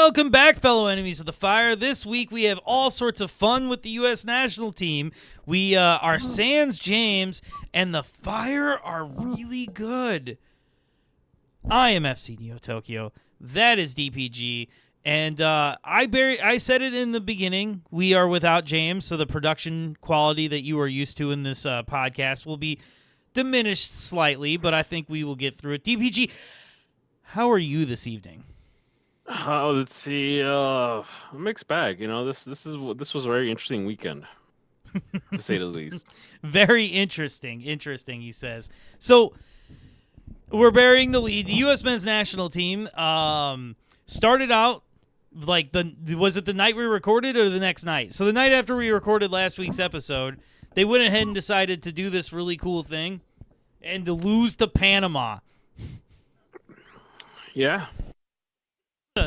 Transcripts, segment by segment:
Welcome back, fellow enemies of the fire. This week we have all sorts of fun with the U.S. national team. We are sans Jaymes, and the fire are really good. I am FC Neo Tokyo. That is DPG. And I said it in the beginning. We are without Jaymes, so the production quality that you are used to in this podcast will be diminished slightly, but I think we will get through it. DPG, how are you this evening? Let's see. A mixed bag. You know, this was a very interesting weekend, to say the least. Very interesting. Interesting, he says. So we're burying the lead. The U.S. men's national team started out like was it the night we recorded or the next night? So the night after we recorded last week's episode, they went ahead and decided to do this really cool thing and to lose to Panama. Yeah.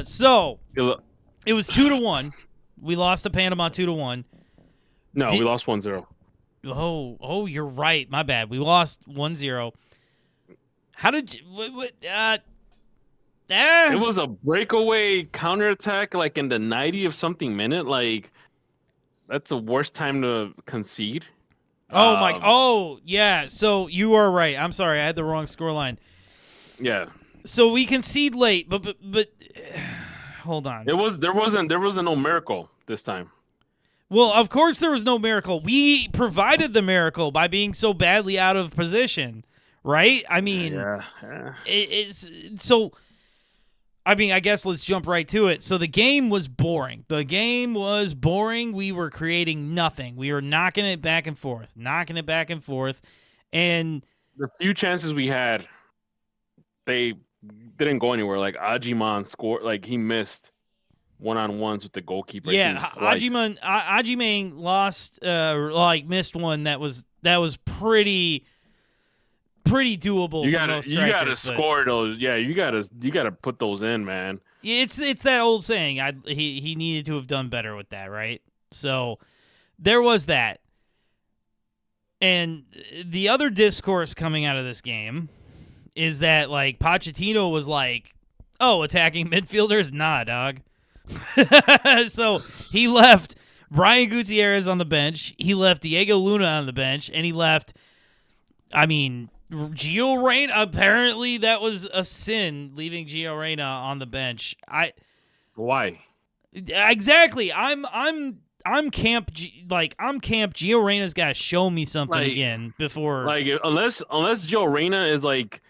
So it was 2-1. We lost to Panama 2-1. No, we lost 1-0. Oh, you're right. My bad. We lost 1-0. How did you? It was a breakaway counterattack, like in the 90 of something minute. Like that's the worst time to concede. Oh my! Oh yeah. So you are right. I'm sorry. I had the wrong scoreline. Yeah. So we concede late, but hold on. There wasn't no miracle this time. Well, of course there was no miracle. We provided the miracle by being so badly out of position, right? I mean, it's so. I mean, I guess let's jump right to it. So the game was boring. We were creating nothing. We were knocking it back and forth. And the few chances we had, they didn't go anywhere. Like Agyemang scored, like he missed one-on-ones with the goalkeeper. Yeah, Agyemang lost, missed one that was pretty doable. You gotta score those. Yeah, you gotta put those in, man. It's that old saying. He needed to have done better with that, right? So there was that. And the other discourse coming out of this game is that like Pochettino was like, "Oh, attacking midfielders, nah, dog." So he left Brian Gutierrez on the bench. He left Diego Luna on the bench, and he left. I mean, Gio Reyna, apparently that was a sin, leaving Gio Reyna on the bench. Why? Exactly. I'm camp Gio Reyna's got to show me something again before. Like unless Gio Reyna is like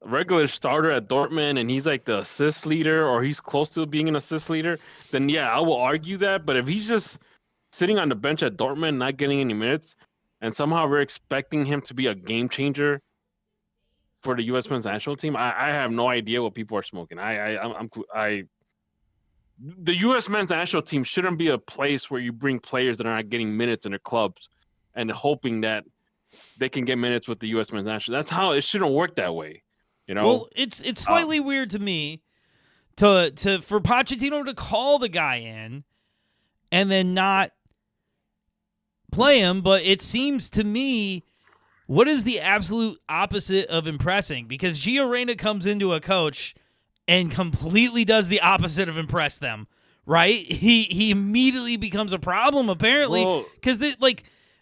a regular starter at Dortmund and he's like the assist leader or he's close to being an assist leader, then yeah, I will argue that. But if he's just sitting on the bench at Dortmund, not getting any minutes, and somehow we're expecting him to be a game changer for the U.S. men's national team, I have no idea what people are smoking. The U.S. men's national team shouldn't be a place where you bring players that are not getting minutes in their clubs and hoping that they can get minutes with the U.S. men's national. That's how it shouldn't work that way. You know? Well, it's slightly weird to me for Pochettino to call the guy in and then not play him, but it seems to me, what is the absolute opposite of impressing? Because Gio Reyna comes into a coach and completely does the opposite of impress them, right? He immediately becomes a problem, apparently, because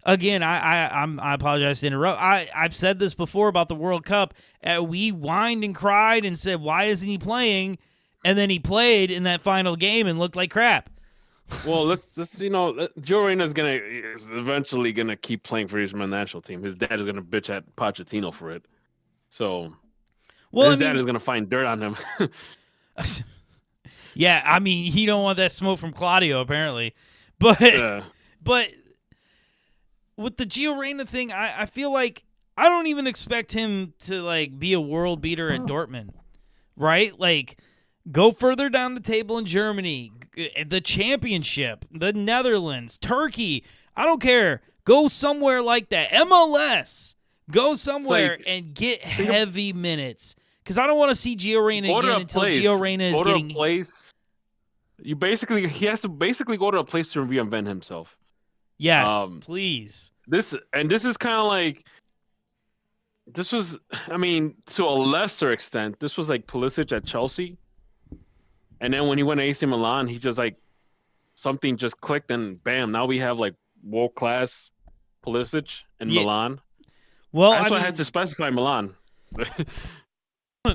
again, I apologize to interrupt. I've said this before about the World Cup. We whined and cried and said, why isn't he playing? And then he played in that final game and looked like crap. Well, let's Gio Reyna is eventually gonna keep playing for his national team. His dad is gonna bitch at Pochettino for it. So, his dad is gonna find dirt on him. Yeah, I mean, he don't want that smoke from Claudio apparently, but with the Gio Reyna thing, I feel like I don't even expect him to like be a world beater at Dortmund, right? Like, go further down the table in Germany, the championship, the Netherlands, Turkey. I don't care. Go somewhere like that. MLS. Go somewhere and get heavy minutes. Because I don't want to see Gio Reyna again until Gio Reyna is getting... Go to a place. He has to basically go to a place to reinvent himself. Yes, please. This is kind of like... This was, I mean, to a lesser extent, this was like Pulisic at Chelsea. And then when he went to AC Milan, he just like something just clicked, and bam, now we have like world class Pulisic in Yeah. Milan. Well, That's I why I mean, had to specify Milan.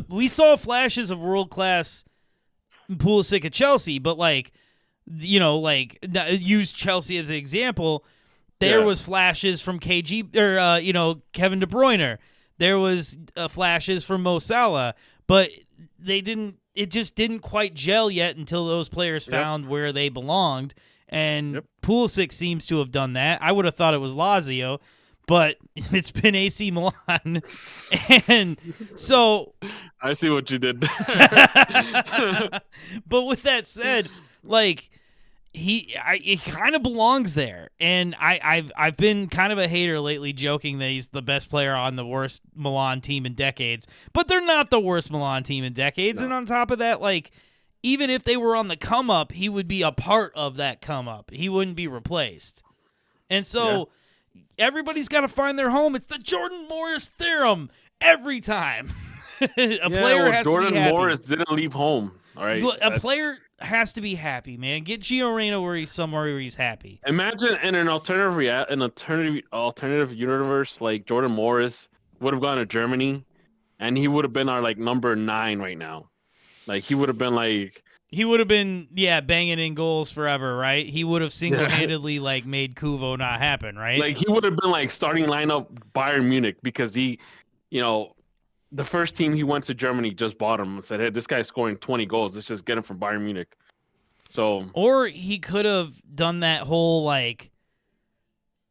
we saw flashes of world class Pulisic at Chelsea, but like, use Chelsea as an example. There Yeah. was flashes from KG or Kevin De Bruyne. There was flashes from Mo Salah, but they didn't. It just didn't quite gel yet until those players Yep. found where they belonged. And Yep. Pulisic seems to have done that. I would have thought it was Lazio, but it's been AC Milan, and so. I see what you did. But with that said, like he kind of belongs there, and I've been kind of a hater lately, joking that he's the best player on the worst Milan team in decades. But they're not the worst Milan team in decades, No. and on top of that, like even if they were on the come up, he would be a part of that come up. He wouldn't be replaced, and so. Everybody's got to find their home. It's the Jordan Morris theorem every time. Player has Jordan to be happy. Morris didn't leave home. All right. Player has to be happy, man. Get Gio Reyna where he's somewhere where he's happy. Imagine in an alternative universe, like Jordan Morris would have gone to Germany, and he would have been our like number 9 right now. Like he would have been like. He would have been, banging in goals forever, right? He would have single-handedly like made Kuvo not happen, right? Like he would have been like starting lineup Bayern Munich because he, the first team he went to Germany just bought him and said, "Hey, this guy's scoring 20 goals. Let's just get him from Bayern Munich." So. Or he could have done that whole like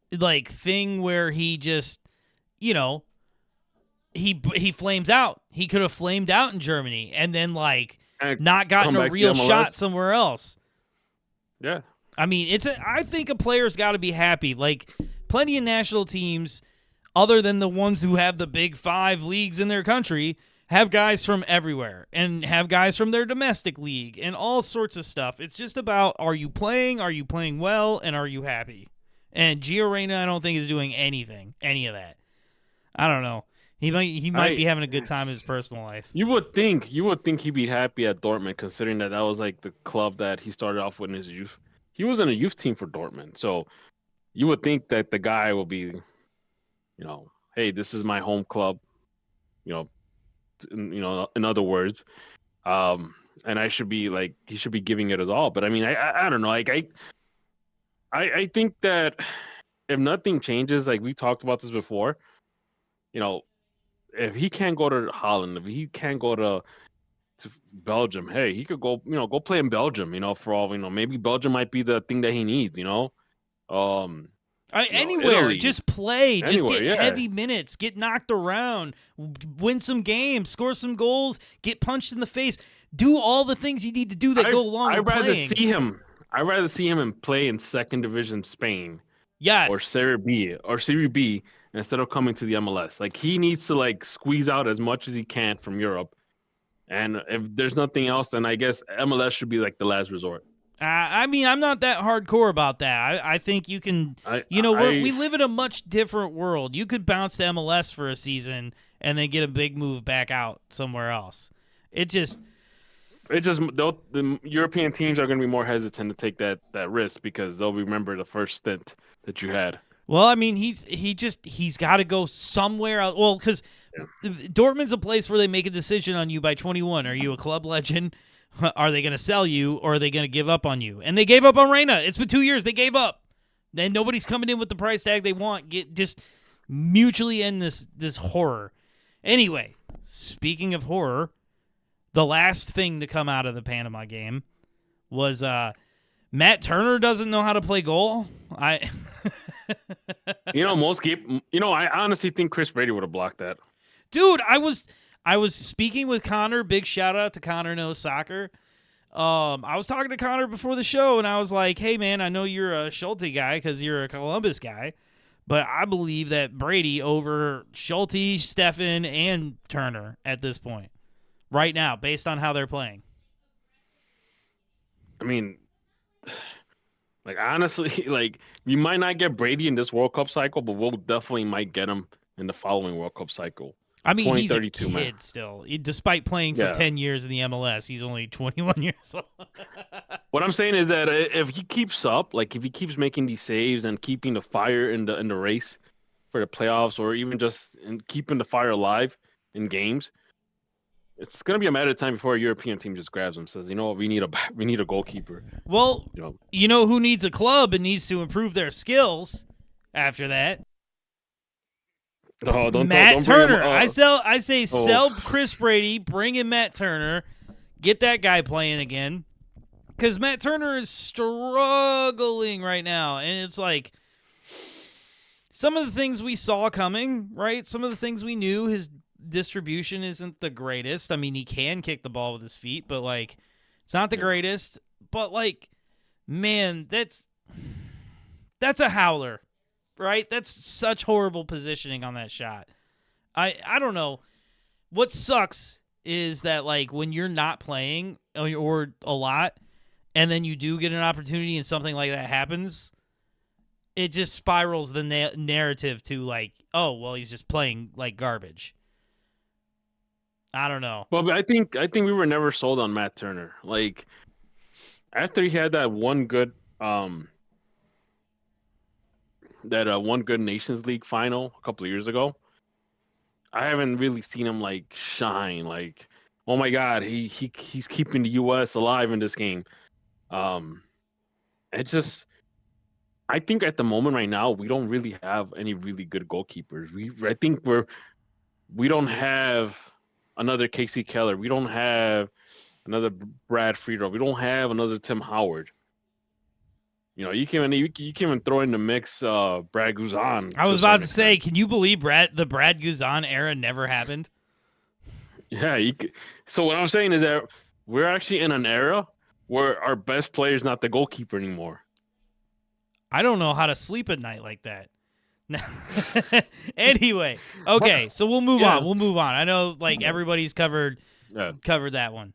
thing where he just, he flames out. He could have flamed out in Germany and then like. And not gotten a real shot somewhere else. Yeah. I mean, I think a player's got to be happy. Like, plenty of national teams, other than the ones who have the big 5 leagues in their country, have guys from everywhere and have guys from their domestic league and all sorts of stuff. It's just about, are you playing well, and are you happy? And Gio Reyna, I don't think, is doing any of that. I don't know. He might be having a good time in his personal life. You would think he'd be happy at Dortmund, considering that was like the club that he started off with in his youth. He was in a youth team for Dortmund, so you would think that the guy will be, hey, this is my home club, in other words, and I should be like he should be giving it his all. But I mean, I don't know, like I think that if nothing changes, like we talked about this before, if he can't go to Holland, if he can't go to Belgium, hey, he could go, go play in Belgium, for all we know. Maybe Belgium might be the thing that he needs, Anywhere, Italy. just play, just Anywhere, get yeah. heavy minutes, get knocked around, win some games, score some goals, get punched in the face, do all the things you need to do that go along with playing. I'd rather see him play in second division Spain, yes, or Serie B instead of coming to the MLS. Like he needs to like squeeze out as much as he can from Europe. And if there's nothing else, then I guess MLS should be like the last resort. I mean, I'm not that hardcore about that. I think you can, we live in a much different world. You could bounce to MLS for a season and then get a big move back out somewhere else. The European teams are going to be more hesitant to take that risk because they'll remember the first stint that you had. Well, I mean, he's got to go somewhere else. Well, because Dortmund's a place where they make a decision on you by 21. Are you a club legend? Are they going to sell you, or are they going to give up on you? And they gave up on Reyna. It's been 2 years. They gave up. Then nobody's coming in with the price tag they want. Just mutually end this horror. Anyway, speaking of horror, the last thing to come out of the Panama game was Matt Turner doesn't know how to play goal. I honestly think Chris Brady would have blocked that. Dude, I was speaking with Connor. Big shout out to Connor Knows Soccer. I was talking to Connor before the show, and I was like, hey, man, I know you're a Schulte guy because you're a Columbus guy, but I believe that Brady over Schulte, Steffen, and Turner at this point, right now, based on how they're playing. I mean, like, honestly, like, we might not get Brady in this World Cup cycle, but we'll definitely might get him in the following World Cup cycle. I mean, he's a 2032, kid man. still. Despite playing for 10 years in the MLS, he's only 21 years old. What I'm saying is that if he keeps up, like if he keeps making these saves and keeping the fire in the race for the playoffs, or even just in keeping the fire alive in games, it's gonna be a matter of time before a European team just grabs him and says, you know what, we need a goalkeeper. Well, you know who needs a club and needs to improve their skills after that? No, don't Matt Turner. I say Oh. sell Chris Brady, bring in Matt Turner, get that guy playing again. Because Matt Turner is struggling right now. And it's like some of the things we saw coming, right? Some of the things we knew, his distribution isn't the greatest. I mean, he can kick the ball with his feet, but like it's not the greatest. But like, man, that's a howler, right? That's such horrible positioning on that shot. I don't know. What sucks is that like when you're not playing or a lot, and then you do get an opportunity and something like that happens, it just spirals the narrative to like, oh, well, he's just playing like garbage. I don't know. Well, but I think we were never sold on Matt Turner. Like after he had that one good Nations League final a couple of years ago, I haven't really seen him like shine. Like, oh my God, he's keeping the U.S. alive in this game. It's just, I think at the moment right now we don't really have any really good goalkeepers. I think we don't have another Casey Keller. We don't have another Brad Friedel. We don't have another Tim Howard. You know, you can even throw in the mix Brad Guzan. I was about to say, can you believe the Brad Guzan era never happened? Yeah. So what I'm saying is that we're actually in an era where our best player is not the goalkeeper anymore. I don't know how to sleep at night like that. Anyway, okay, so we'll move on. We'll move on. I know like everybody's covered that one.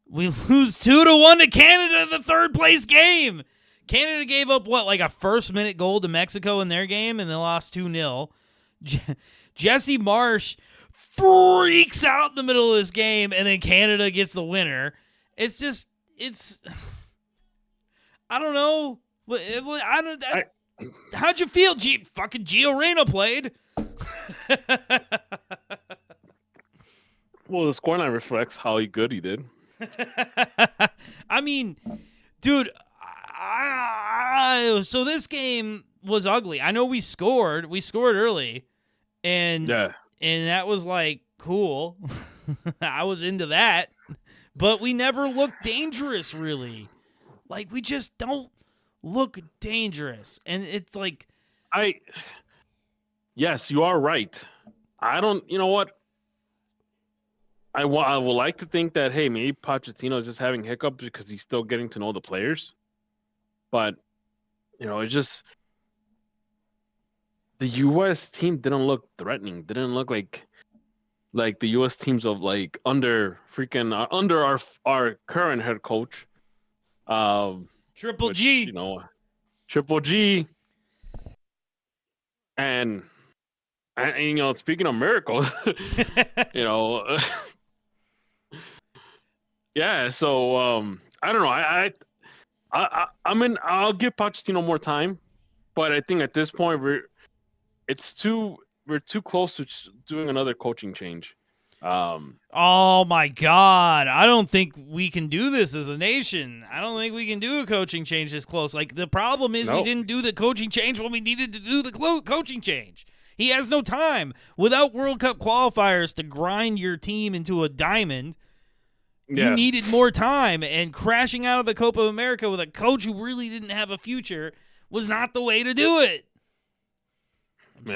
We lose 2-1 to Canada in the third place game. Canada gave up like a first-minute goal to Mexico in their game, and they lost 2-0. Jesse Marsh freaks out in the middle of this game, and then Canada gets the winner. It's I don't know. How'd you feel? Fucking Gio Reyna played. Well, the scoreline reflects how good he did. I mean, dude, so this game was ugly. I know we scored early, and that was like cool. I was into that, but we never looked dangerous, really. Like we just don't look dangerous, and it's like, yes, you are right. You know what? I would like to think that, hey, maybe Pochettino is just having hiccups because he's still getting to know the players. But, you know, it's just the U.S. team didn't look threatening. Didn't look like the U.S. teams of like under our current head coach. Triple G. You know, Triple G. And you know, speaking of miracles, you know. Yeah, so I don't know. I'll give Pochettino more time, but I think at this point we're too close to doing another coaching change. Oh my God! I don't think we can do this as a nation. I don't think we can do a coaching change this close. Like the problem is we didn't do the coaching change when we needed to do the coaching change. He has no time without World Cup qualifiers to grind your team into a diamond. Yeah. You needed more time, and crashing out of the Copa America with a coach who really didn't have a future was not the way to do it.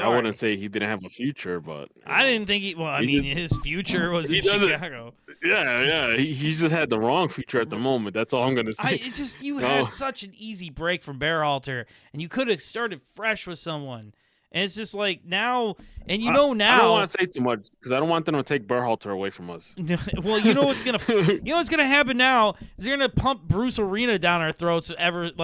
I wouldn't say he didn't have a future, but I didn't think his future was in Chicago. Yeah. He just had the wrong future at the moment. That's all I'm gonna say. You had such an easy break from Berhalter, and you could have started fresh with someone. And it's just like now, and now. I don't want to say too much because I don't want them to take Berhalter away from us. Well, you know what's gonna happen now is they're gonna pump Bruce Arena down our throats after this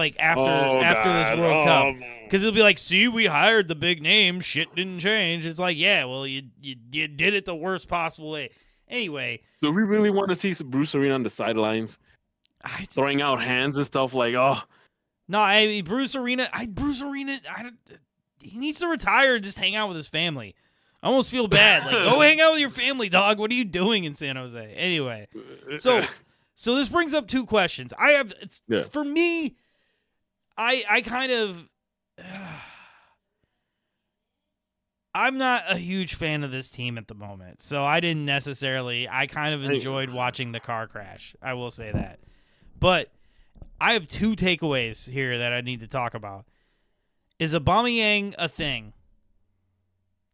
World Cup. Because it'll be like, see, we hired the big name. Shit didn't change. It's like, yeah, well, you did it the worst possible way. Anyway. Do we really want to see some Bruce Arena on the sidelines? Throwing out hands and stuff like, oh. No, Bruce Arena, he needs to retire and just hang out with his family. I almost feel bad. Like, go hang out with your family, dog. What are you doing in San Jose? Anyway, so this brings up two questions. For me, I kind of, I'm not a huge fan of this team at the moment. So I kind of enjoyed watching the car crash. I will say that. But I have two takeaways here that I need to talk about. Is Agyemang a thing?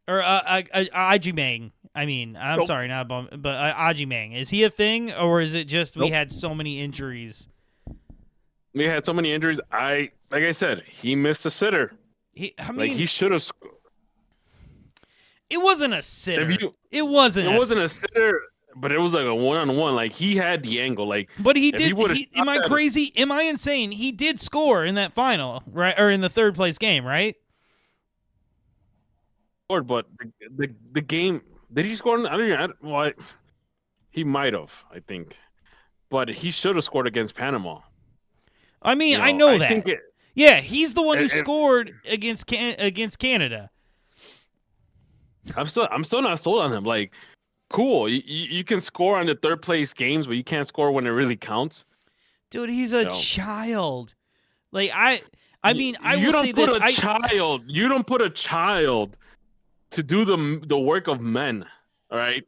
Or Agyemang. I'm sorry, not but Agyemang. Is he a thing, or is it just we had so many injuries? We had so many injuries. Like I said, he missed a sitter. He should have. It wasn't a sitter. It wasn't a sitter, but it was like a one-on-one. Like he had the angle. Like, but he did. Am I crazy? Am I insane? He did score in that final, right, or in the third place game, right? But the game, did he score? He might have, I think, but he should have scored against Panama. I know that. He's the one who scored against Canada. I'm still not sold on him. Like, cool, you can score on the third place games, but you can't score when it really counts. Dude, he's a child. Like I will say this. You don't put a child to do the work of men, all right?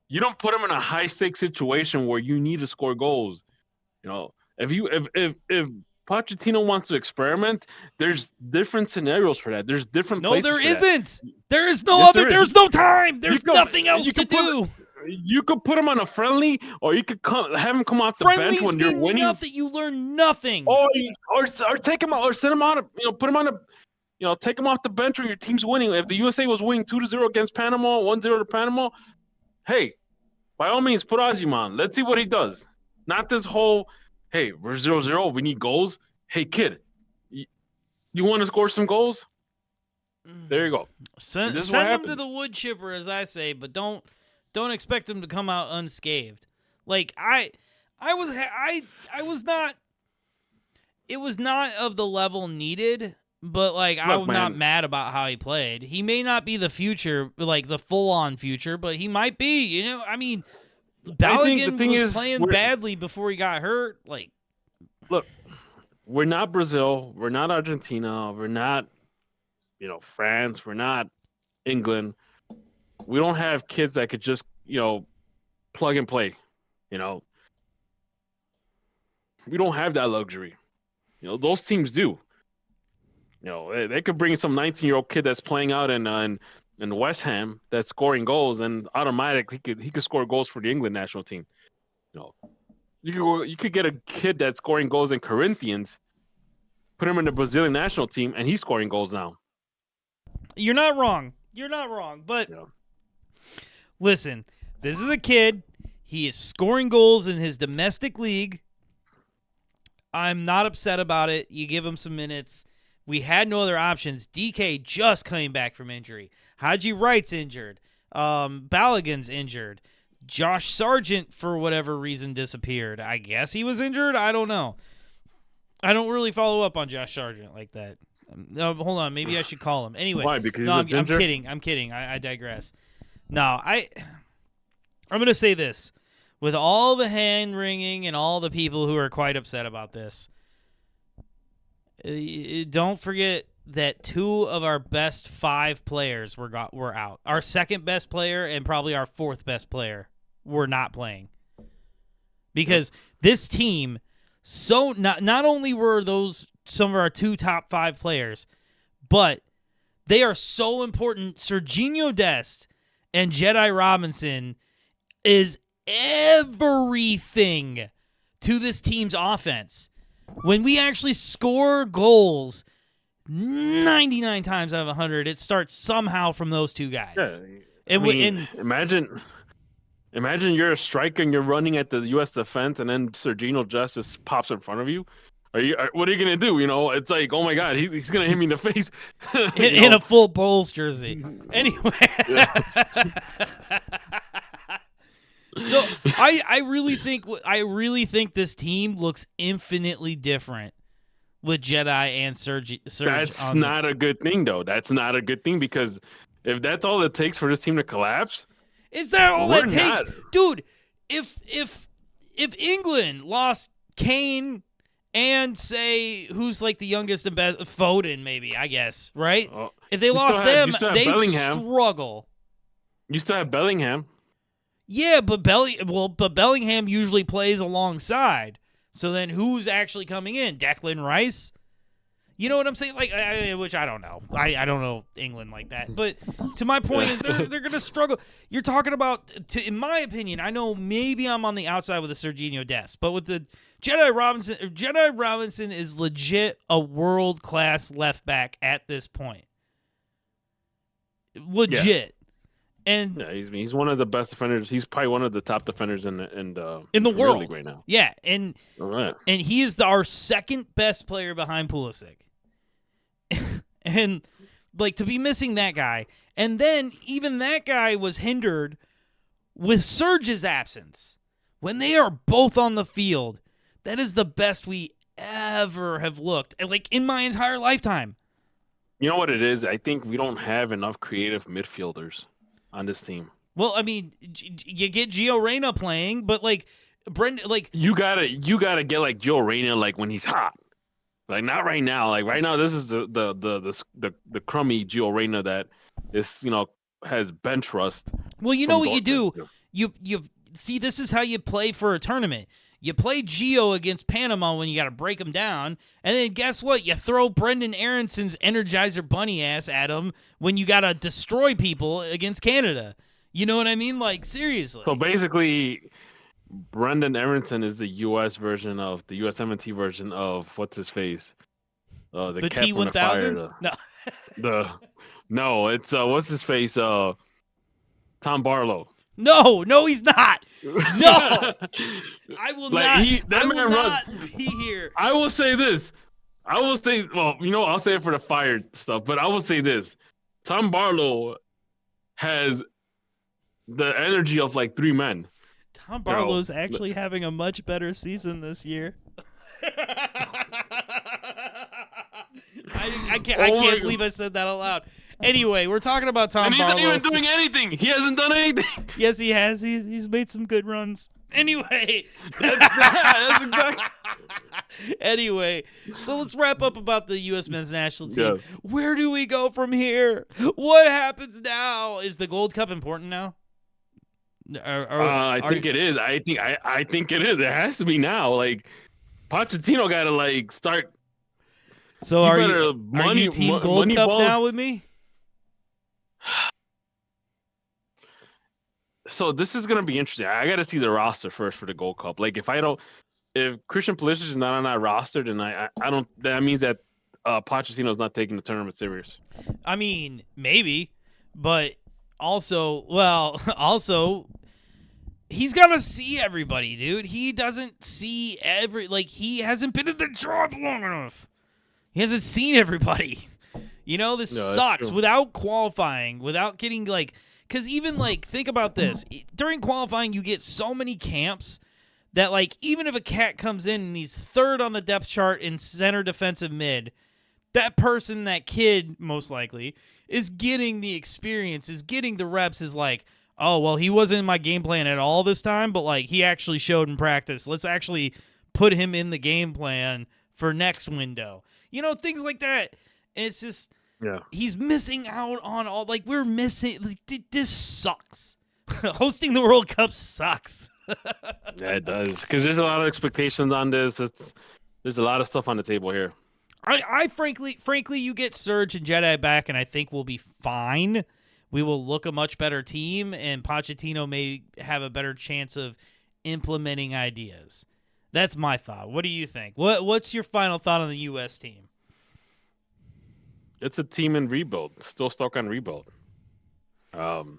You don't put him in a high stakes situation where you need to score goals. If Pochettino wants to experiment, there's different scenarios for that. There's different places. No, there isn't. There is no other. There's no time. There's nothing else to do. You could put him on a friendly, or you could have him come off the bench when you're winning. Nothing. You learn nothing. Or take him out, or send him out. Put him on a. Take him off the bench when your team's winning. If the USA was winning 2-0 against Panama, 1-0 to Panama, hey, by all means, put Agyemang. Let's see what he does. Not this whole, hey, we're 0-0, we need goals. Hey, kid, you want to score some goals? There you go. Send him to the wood chipper, as I say, but don't expect him to come out unscathed. Like I was not. It was not of the level needed. But, I'm not mad about how he played. He may not be the future, like the full-on future, but he might be. Balogun was playing badly before he got hurt. Look, we're not Brazil. We're not Argentina. We're not, France. We're not England. We don't have kids that could just, plug and play. We don't have that luxury. Those teams do. They could bring some 19-year-old kid that's playing out in West Ham that's scoring goals, and automatically he could score goals for the England national team. You could get a kid that's scoring goals in Corinthians, put him in the Brazilian national team, and he's scoring goals now. You're not wrong. But listen, this is a kid. He is scoring goals in his domestic league. I'm not upset about it. You give him some minutes. We had no other options. DK just came back from injury. Haji Wright's injured. Balogun's injured. Josh Sargent, for whatever reason, disappeared. I guess he was injured. I don't know. I don't really follow up on Josh Sargent like that. Hold on. Maybe I should call him. Anyway. Why? Because I'm kidding. I digress. No, I'm going to say this. With all the hand-wringing and all the people who are quite upset about this, don't forget that 2 of our best 5 players were out. Our second best player and probably our 4th best player were not playing. Because this team, not only were those some of our 2 top 5 players, but they are so important. Serginho Dest and Jedi Robinson is everything to this team's offense. When we actually score goals, 99 times out of 100, it starts somehow from those 2 guys. Yeah, imagine you're a striker and you're running at the U.S. defense, and then Serginho just pops in front of you. what are you gonna do? You know, it's like, oh my God, he's gonna hit me in the face. In a full Bulls jersey. Anyway. Yeah. So I really think this team looks infinitely different with Jedi and Surge. That's not a good thing, though. That's not a good thing, because if that's all it takes for this team to collapse, is that all we're that takes, not. dude? If England lost Kane and say who's like the youngest and best, Foden, maybe, I guess, right? If they lost them, they'd struggle. You still have Bellingham. Yeah, but Bellingham usually plays alongside. So then who's actually coming in? Declan Rice? You know what I'm saying? Like, which I don't know. I don't know England like that. But to my point is they're going to struggle. You're talking about, in my opinion, I know maybe I'm on the outside with the Serginho Dest, but with the Jedi Robinson is legit a world-class left back at this point. Legit. Yeah. And yeah, he's one of the best defenders. He's probably one of the top defenders in the world League right now. Yeah, and he is our second best player behind Pulisic. And like, to be missing that guy, and then even that guy was hindered with Serge's absence. When they are both on the field, that is the best we ever have looked, like in my entire lifetime. You know what it is? I think we don't have enough creative midfielders on this team. Well, I mean, you get Gio Reyna playing, but like Brenden, like you gotta get like Gio Reyna like when he's hot. Like, not right now. Like, right now, this is the crummy Gio Reyna that is, has bench rust. Well, you know what you do? You see, this is how you play for a tournament. You play Gio against Panama when you got to break him down, and then guess what? You throw Brenden Aaronson's Energizer Bunny ass at him when you got to destroy people against Canada. You know what I mean? Like, seriously. So basically, Brenden Aaronson is the U.S. version of the USMNT version of what's his face, the T-1000. No, it's what's his face, Tom Barlow. No, he's not. No, I will not. I will not be here. I will say this. I'll say it for the fired stuff, but I will say this: Tom Barlow has the energy of like three men. Tom Barlow's actually having a much better season this year. I can't believe I said that out loud. Anyway, we're talking about Tom Barlow. And he's not even doing anything. He hasn't done anything. Yes, he has. He's made some good runs. Anyway. That's exactly. Anyway, so let's wrap up about the U.S. men's national team. Yeah. Where do we go from here? What happens now? Is the Gold Cup important now? I think it is. I think it is. It has to be now. Like, Pochettino got to like start. So are you team Gold Cup now with me? So this is gonna be interesting. I got to see the roster first for the Gold Cup. Like, if Christian Pulisic is not on that roster, then I don't. That means that Pochettino is not taking the tournament serious. I mean, maybe, but also, he's got to see everybody, dude. He doesn't see he hasn't been in the job long enough. He hasn't seen everybody. This sucks. Without qualifying, without getting because even think about this. During qualifying, you get so many camps that even if a cat comes in and he's third on the depth chart in center defensive mid, that kid, most likely, is getting the experience, is getting the reps, is oh, well, he wasn't in my game plan at all this time, but he actually showed in practice. Let's actually put him in the game plan for next window. Things like that. It's just, he's missing out on all, we're missing, this sucks. Hosting the World Cup sucks. Yeah, it does. Because there's a lot of expectations on this. There's a lot of stuff on the table here. I frankly, you get Serge and Jedi back, and I think we'll be fine. We will look a much better team, and Pochettino may have a better chance of implementing ideas. That's my thought. What do you think? What's your final thought on the U.S. team? It's a team in rebuild, still stuck on rebuild. I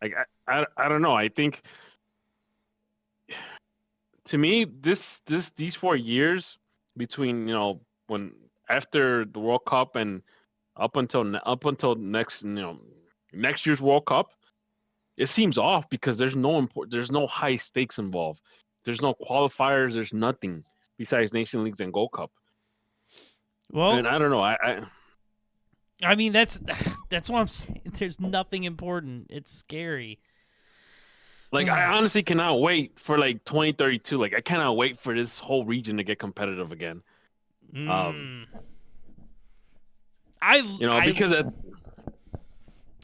don't know. I think to me, these 4 years between when after the World Cup and up until next next year's World Cup, it seems off because there's no high stakes involved. There's no qualifiers. There's nothing besides Nation Leagues and Gold Cup. Well, and I don't know. I mean, that's what I'm saying. There's nothing important. It's scary. Like, I honestly cannot wait for 2032. Like, I cannot wait for this whole region to get competitive again. Because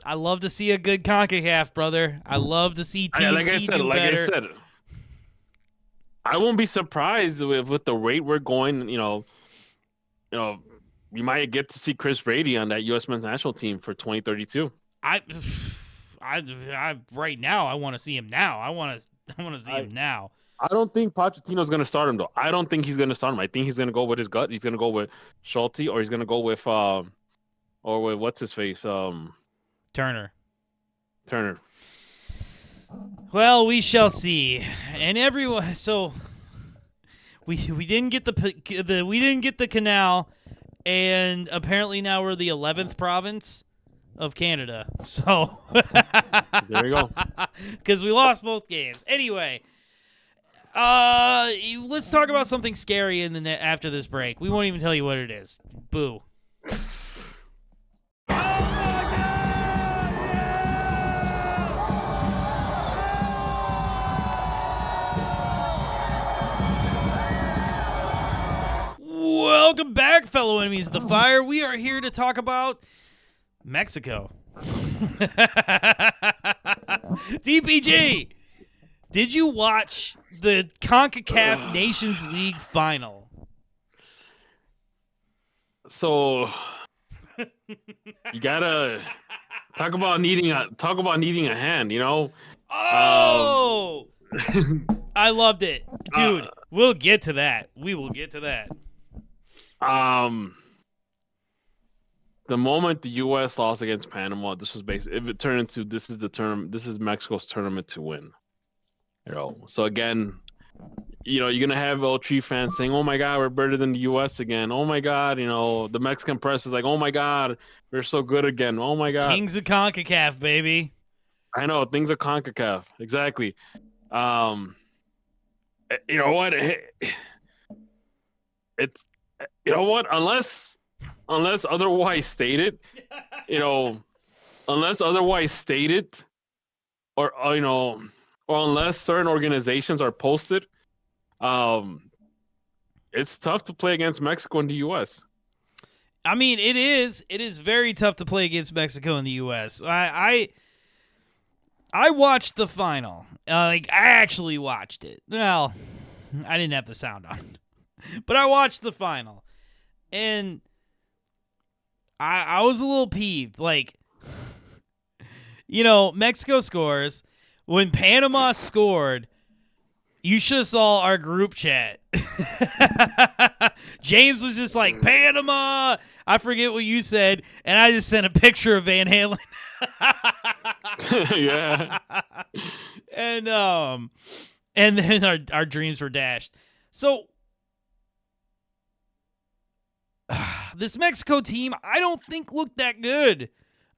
I love to see a good Concacaf, brother. I love to see teams do better. I won't be surprised with the rate we're going. We might get to see Chris Brady on that U.S. men's national team for 2032. Right now, I want to see him now. I want to see him now. I don't think Pochettino's going to start him, though. I don't think he's going to start him. I think he's going to go with his gut. He's going to go with Schulte, or he's going to go with what's his face? Turner. Well, we shall see. And everyone, so we didn't get the canal, and apparently now we're the 11th province of Canada. So there you go. Because we lost both games. Anyway, let's talk about something scary after this break. We won't even tell you what it is. Boo. Welcome back, fellow enemies of the fire. We are here to talk about Mexico. DPG, did you watch the CONCACAF Nations League final? So you gotta talk about needing a hand, Oh, I loved it, dude. We'll get to that. We will get to that. The moment the U.S. lost against Panama, this was basically, if it turned into this is Mexico's tournament to win. So again, you're gonna have L3 fans saying, "Oh my God, we're better than the U.S. again." Oh my God, the Mexican press is like, "Oh my God, we're so good again." Oh my God, Kings of CONCACAF, baby. I know, things of CONCACAF, exactly. You know what? It's unless otherwise stated, or unless certain organizations are posted, it's tough to play against Mexico in the U.S. I mean, it is very tough to play against Mexico in the U.S. I watched the final. I actually watched it. Well, I didn't have the sound on, but I watched the final, and I was a little peeved. Mexico scores. When Panama scored, you should have saw our group chat. Jaymes was just like, Panama! I forget what you said, and I just sent a picture of Van Halen. Yeah. And then our dreams were dashed. So this Mexico team, I don't think looked that good.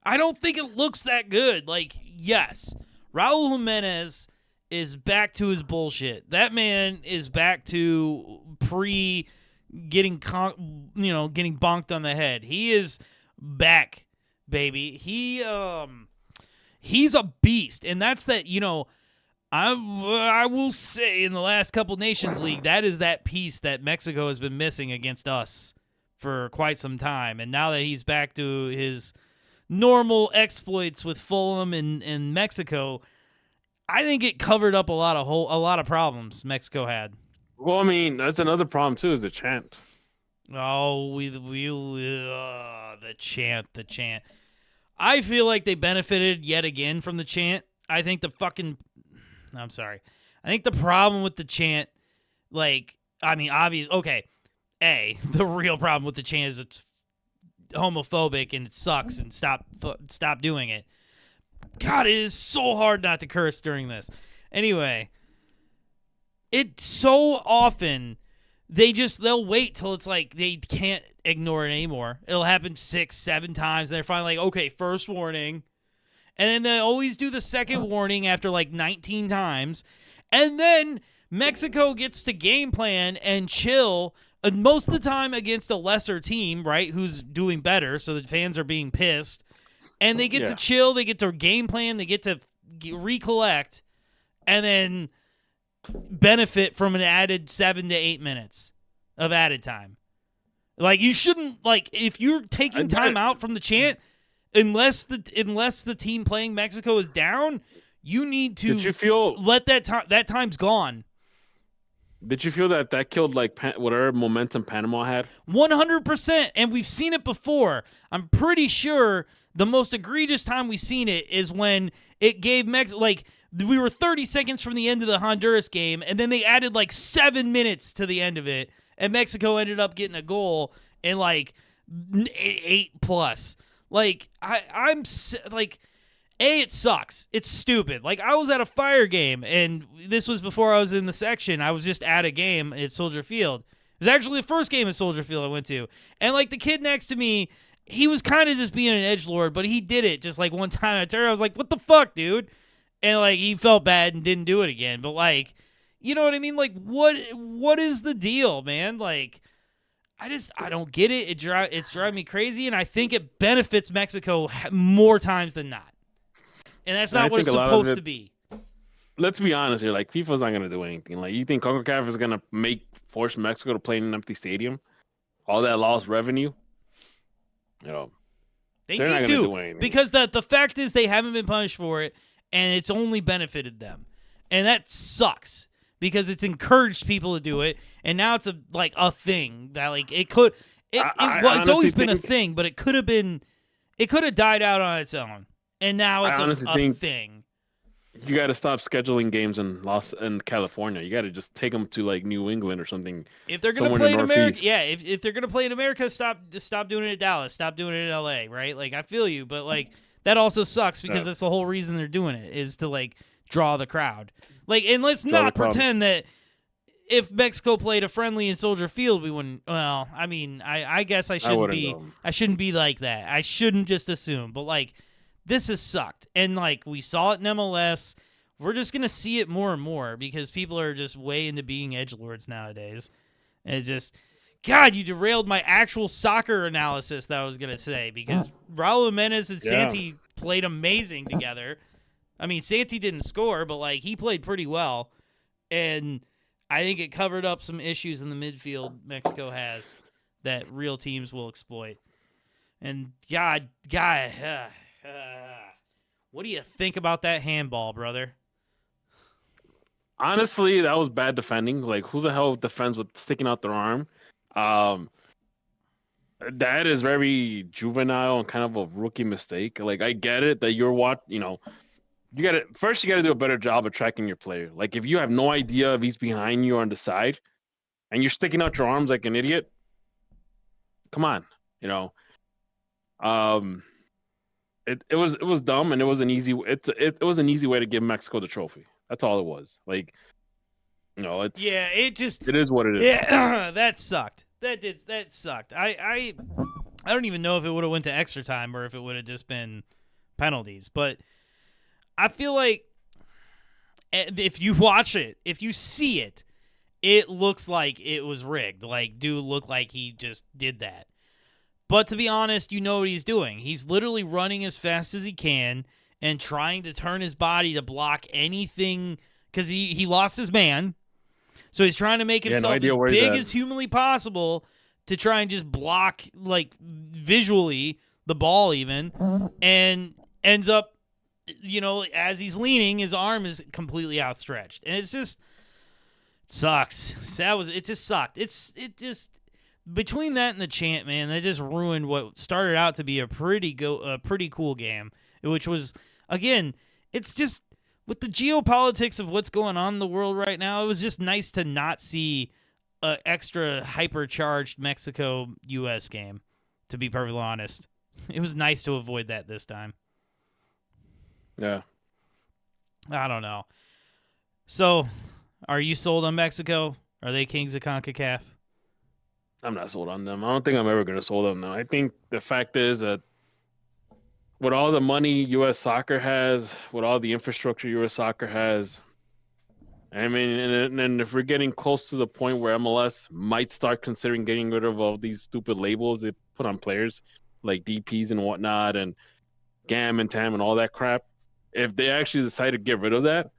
I don't think it looks that good. Yes, Raul Jimenez is back to his bullshit. That man is back to getting bonked on the head. He is back, baby. He's a beast, and that's that. I will say in the last couple Nations League, that is that piece that Mexico has been missing against us for quite some time. And now that he's back to his normal exploits with Fulham and Mexico, I think it covered up a lot of problems Mexico had. Well, I mean, that's another problem too, is the chant. Oh, the chant. I feel like they benefited yet again from the chant. I think the problem with the chant, obvious. Okay, the real problem with the chant is it's homophobic and it sucks, and stop doing it. God, it is so hard not to curse during this. Anyway, It's so often they'll wait till it's like they can't ignore it anymore. It'll happen 6, 7 times, and they're finally like, okay, first warning. And then they always do the second warning after like 19 times. And then Mexico gets to game plan and chill most of the time against a lesser team, right, who's doing better, so the fans are being pissed. And they get to chill, they get to game plan, they get to recollect, and then benefit from an added 7 to 8 minutes of added time. Like, you shouldn't, like, if you're taking time out from the chant, unless the team playing Mexico is down, you need to let that time's gone. Did you feel that killed like whatever momentum Panama had? 100%, and we've seen it before. I'm pretty sure the most egregious time we've seen it is when it gave Mexico, like, we were 30 seconds from the end of the Honduras game, and then they added like 7 minutes to the end of it, and Mexico ended up getting a goal in like 8+. Like, I'm like, it sucks. It's stupid. Like, I was at a Fire game, and this was before I was in the section. I was just at a game at Soldier Field. It was actually the first game at Soldier Field I went to. And, like, the kid next to me, he was kind of just being an edgelord, but he did it just, like, one time. I was like, what the fuck, dude? And, like, he felt bad and didn't do it again. But, like, you know what I mean? Like, what is the deal, man? Like, I don't get it. It's driving me crazy, and I think it benefits Mexico more times than not. And that's not what it's supposed to be. Let's be honest here. Like, FIFA's not going to do anything. Like, you think Concacaf is going to force Mexico to play in an empty stadium? All that lost revenue? You know, they need to, because the fact is they haven't been punished for it, and it's only benefited them. And that sucks, because it's encouraged people to do it, and now it's a thing that, like, it's always been a thing, but it could have died out on its own. And now it's a thing. You got to stop scheduling games in California. You got to just take them to like New England or something. If they're going to play in America, if they're going to play in America, stop doing it in Dallas. Stop doing it in LA, right? Like, I feel you, but like that also sucks, because that's the whole reason they're doing it, is to like draw the crowd. Like, and let's not pretend that if Mexico played a friendly in Soldier Field, we wouldn't. Well, I mean, I guess I shouldn't be like that. I shouldn't just assume, but like, this has sucked. And, like, we saw it in MLS. We're just going to see it more and more, because people are just way into being edgelords nowadays. And it just, God, you derailed my actual soccer analysis that I was going to say, because Raul Jimenez and Santi played amazing together. I mean, Santi didn't score, but, like, he played pretty well. And I think it covered up some issues in the midfield Mexico has that real teams will exploit. And, God, what do you think about that handball, brother? Honestly, that was bad defending. Like, who the hell defends with sticking out their arm? That is very juvenile and kind of a rookie mistake. Like, I get it that you got to do a better job of tracking your player. Like, if you have no idea if he's behind you or on the side, and you're sticking out your arms like an idiot, come on, you know. It was dumb, and it was an easy way to give Mexico the trophy. That's all it was. Like, you know, it is what it is. Yeah, that sucked. That sucked. I don't even know if it would have went to extra time or if it would have just been penalties. But I feel like if you watch it, if you see it, it looks like it was rigged. Like, dude looked like he just did that. But to be honest, you know what he's doing. He's literally running as fast as he can and trying to turn his body to block anything, because he lost his man. So he's trying to make himself as big as humanly possible to try and just block, like, visually the ball even, and ends up, you know, as he's leaning, his arm is completely outstretched. And it's just sucks. It just sucked. It just between that and the chant, man, that just ruined what started out to be a pretty cool game, which was, again, it's just with the geopolitics of what's going on in the world right now, it was just nice to not see an extra hypercharged Mexico-U.S. game, to be perfectly honest. It was nice to avoid that this time. Yeah. I don't know. So, Are you sold on Mexico? Are they kings of CONCACAF? I'm not sold on them. I don't think I'm ever going to sold on them. I think the fact is that with all the money U.S. soccer has, with all the infrastructure U.S. soccer has, I mean, and if we're getting close to the point where MLS might start considering getting rid of all these stupid labels they put on players, like DPs and whatnot, and GAM and TAM and all that crap, if they actually decide to get rid of that,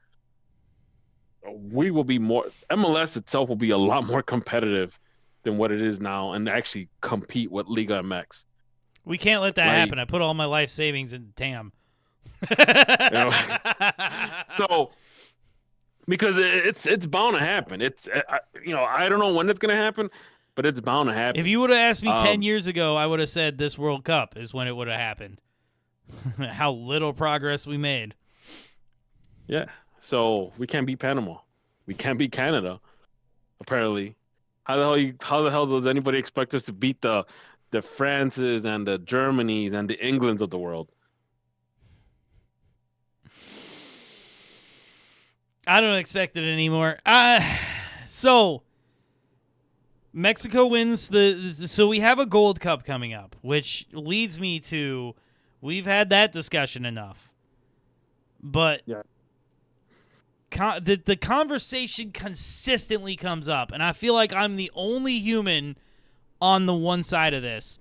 we will be more. MLS itself will be a lot more competitive than what it is now, and actually compete with Liga MX. We can't let that happen. I put all my life savings in TAM. So, because it's bound to happen. I don't know when it's gonna happen, but it's bound to happen. If you would have asked me 10 years ago, I would have said this World Cup is when it would have happened. How little progress we made. Yeah. So we can't beat Panama. We can't beat Canada. Apparently, how the hell does anybody expect us to beat the Frances and the Germanys and the Englands of the world? I don't expect it anymore. So Mexico wins so we have a Gold Cup coming up, which leads me to we've had that discussion enough. But yeah. The conversation consistently comes up, and I feel like I'm the only human on the one side of this.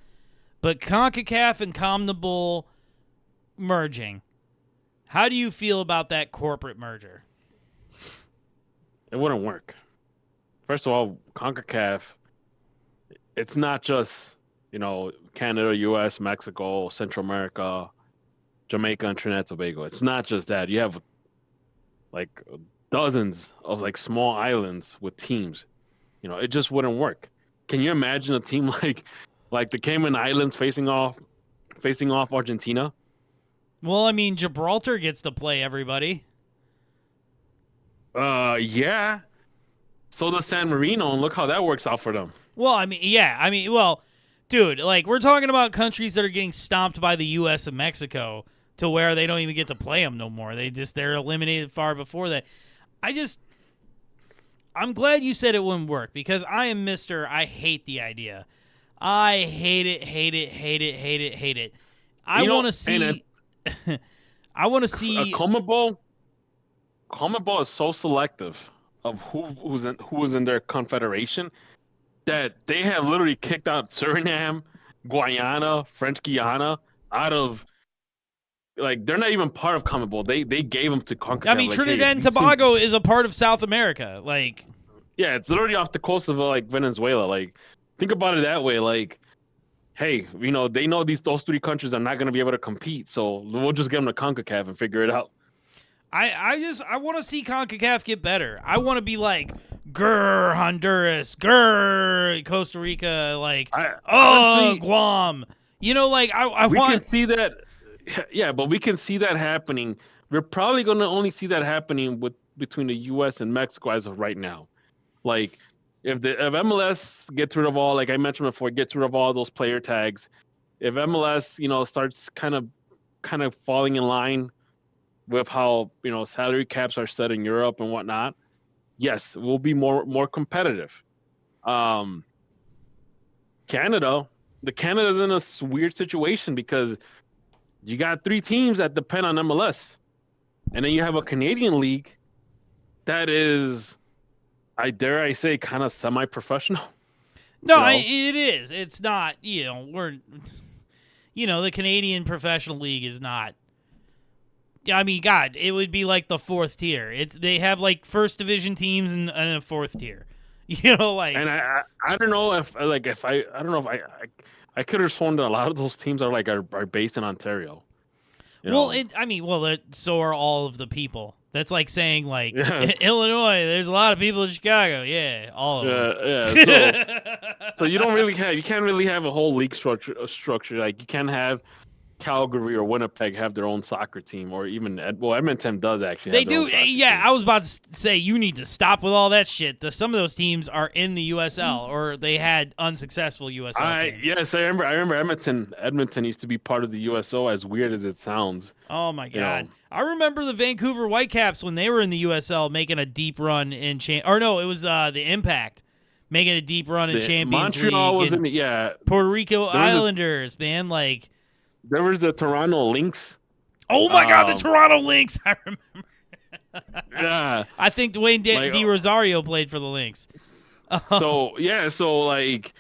But CONCACAF and Conmebol merging. How do you feel about that corporate merger? It wouldn't work. First of all, CONCACAF, it's not just, Canada, U.S., Mexico, Central America, Jamaica, and Trinidad and Tobago. It's not just that. You have like dozens of like small islands with teams. It just wouldn't work. Can you imagine a team like the Cayman Islands facing off Argentina? Well, I mean, Gibraltar gets to play everybody. Yeah. So does San Marino, and look how that works out for them. Well, I mean, yeah. Well, dude, like, we're talking about countries that are getting stomped by the U.S. and Mexico to where they don't even get to play them no more. They're eliminated far before that. I'm glad you said it wouldn't work, because I am I hate the idea. I hate it. I want to see I want to see Conmebol is so selective of who's in their confederation that they have literally kicked out Suriname, Guyana, French Guiana out of, like, they're not even part of Conmebol. They gave them to CONCACAF. I mean, Trinidad and Tobago is a part of South America. Like, yeah, it's literally off the coast of like Venezuela. Like, think about it that way. Like, hey, they know those three countries are not going to be able to compete, so we'll just give them to CONCACAF and figure it out. I want to see CONCACAF get better. I want to be like, grr, Honduras, grr, Costa Rica, like, honestly, Guam. I want. We can see that. Yeah, but we can see that happening. We're probably going to only see that happening between the U.S. and Mexico as of right now. Like, if MLS gets rid of all, like I mentioned before, gets rid of all those player tags, if MLS, starts kind of falling in line with how, salary caps are set in Europe and whatnot, yes, we'll be more competitive. Canada's in a weird situation because you got three teams that depend on MLS, and then you have a Canadian league that is, I dare I say, kind of semi-professional. No, it is. It's not. The Canadian Professional League is not. I mean, God, it would be like the fourth tier. They have like first division teams and a fourth tier. And I don't know if I could have sworn that a lot of those teams are based in Ontario. So are all of the people. That's like saying, like, Illinois, there's a lot of people in Chicago. Yeah, all of them. Yeah. So you can't really have a whole league structure. Like, you can't have Calgary or Winnipeg have their own soccer team, or even Edmonton does actually. They have their do. own soccer Yeah, team. I was about to say you need to stop with all that shit. Some of those teams are in the USL, or they had unsuccessful USL teams. Yes, I remember Edmonton. Edmonton used to be part of the USO. As weird as it sounds. Oh my You god! know. I remember the Vancouver Whitecaps when they were in the USL making a deep run in or no, it was the Impact making a deep run in Champions Montreal League. was and in Puerto Rico Islanders, man, like. There was the Toronto Lynx. Oh my god, the Toronto Lynx! I remember. Yeah. I think Dwayne D. Rosario played for the Lynx. So like,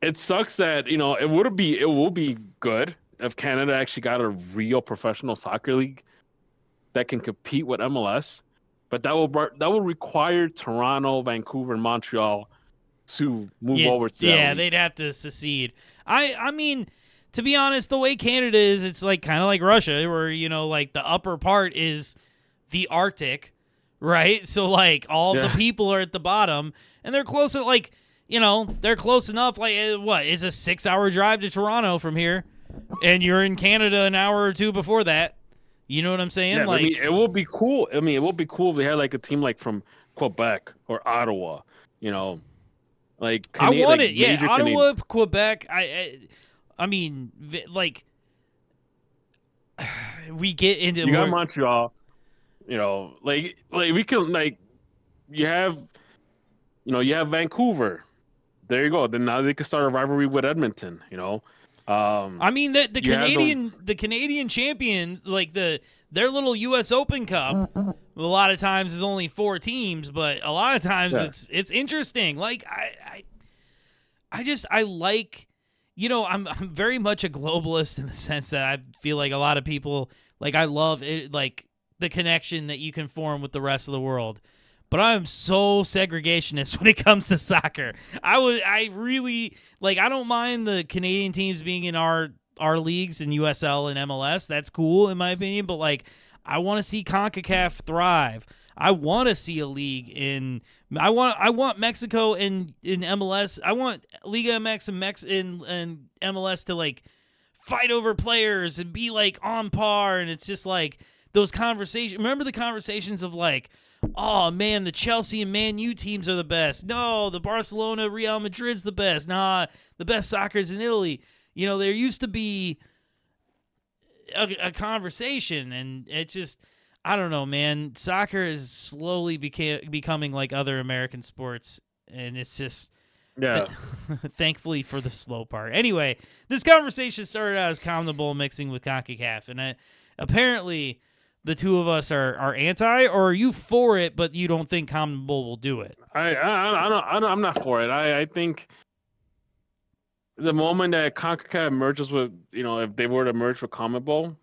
it sucks that it will be good if Canada actually got a real professional soccer league that can compete with MLS, but that will require Toronto, Vancouver, and Montreal to move over to that league. They'd have to secede. I mean, to be honest, the way Canada is, it's like kind of like Russia, where like the upper part is the Arctic, right? So like all the people are at the bottom, and they're close at they're close enough. Like what is a 6-hour drive to Toronto from here, and you're in Canada an hour or two before that. You know what I'm saying? Yeah, like, I mean, it will be cool. I mean, it will be cool if they had like a team like from Quebec or Ottawa. Like I want it. major Yeah, Ottawa, Canadian. Quebec. I mean, like, we get into. You got Montreal. Like we can you have Vancouver. There you go. Then now they can start a rivalry with Edmonton. I mean, the Canadian champions, like their little U.S. Open Cup, a lot of times is only 4 teams, but a lot of times it's interesting. Like I like, I'm very much a globalist in the sense that I feel like a lot of people, like, I love it, like the connection that you can form with the rest of the world. But I'm so segregationist when it comes to soccer. I really, like, I don't mind the Canadian teams being in our leagues in USL and MLS. That's cool in my opinion. But like, I want to see CONCACAF thrive. I want to see a league I want Mexico in MLS. I want Liga MX and MLS to like fight over players and be like on par. And it's just like those conversations. Remember the conversations of like, oh man, the Chelsea and Man U teams are the best. No, the Barcelona, Real Madrid's the best. Nah, the best soccer's in Italy. There used to be a conversation, and it just, I don't know, man. Soccer is slowly becoming like other American sports, and it's just, thankfully for the slow part. Anyway, this conversation started out as Conmebol mixing with CONCACAF, and apparently the two of us are anti, or are you for it, but you don't think Conmebol will do it? I'm not for it. I think the moment that CONCACAF merges with, if they were to merge with Conmebol,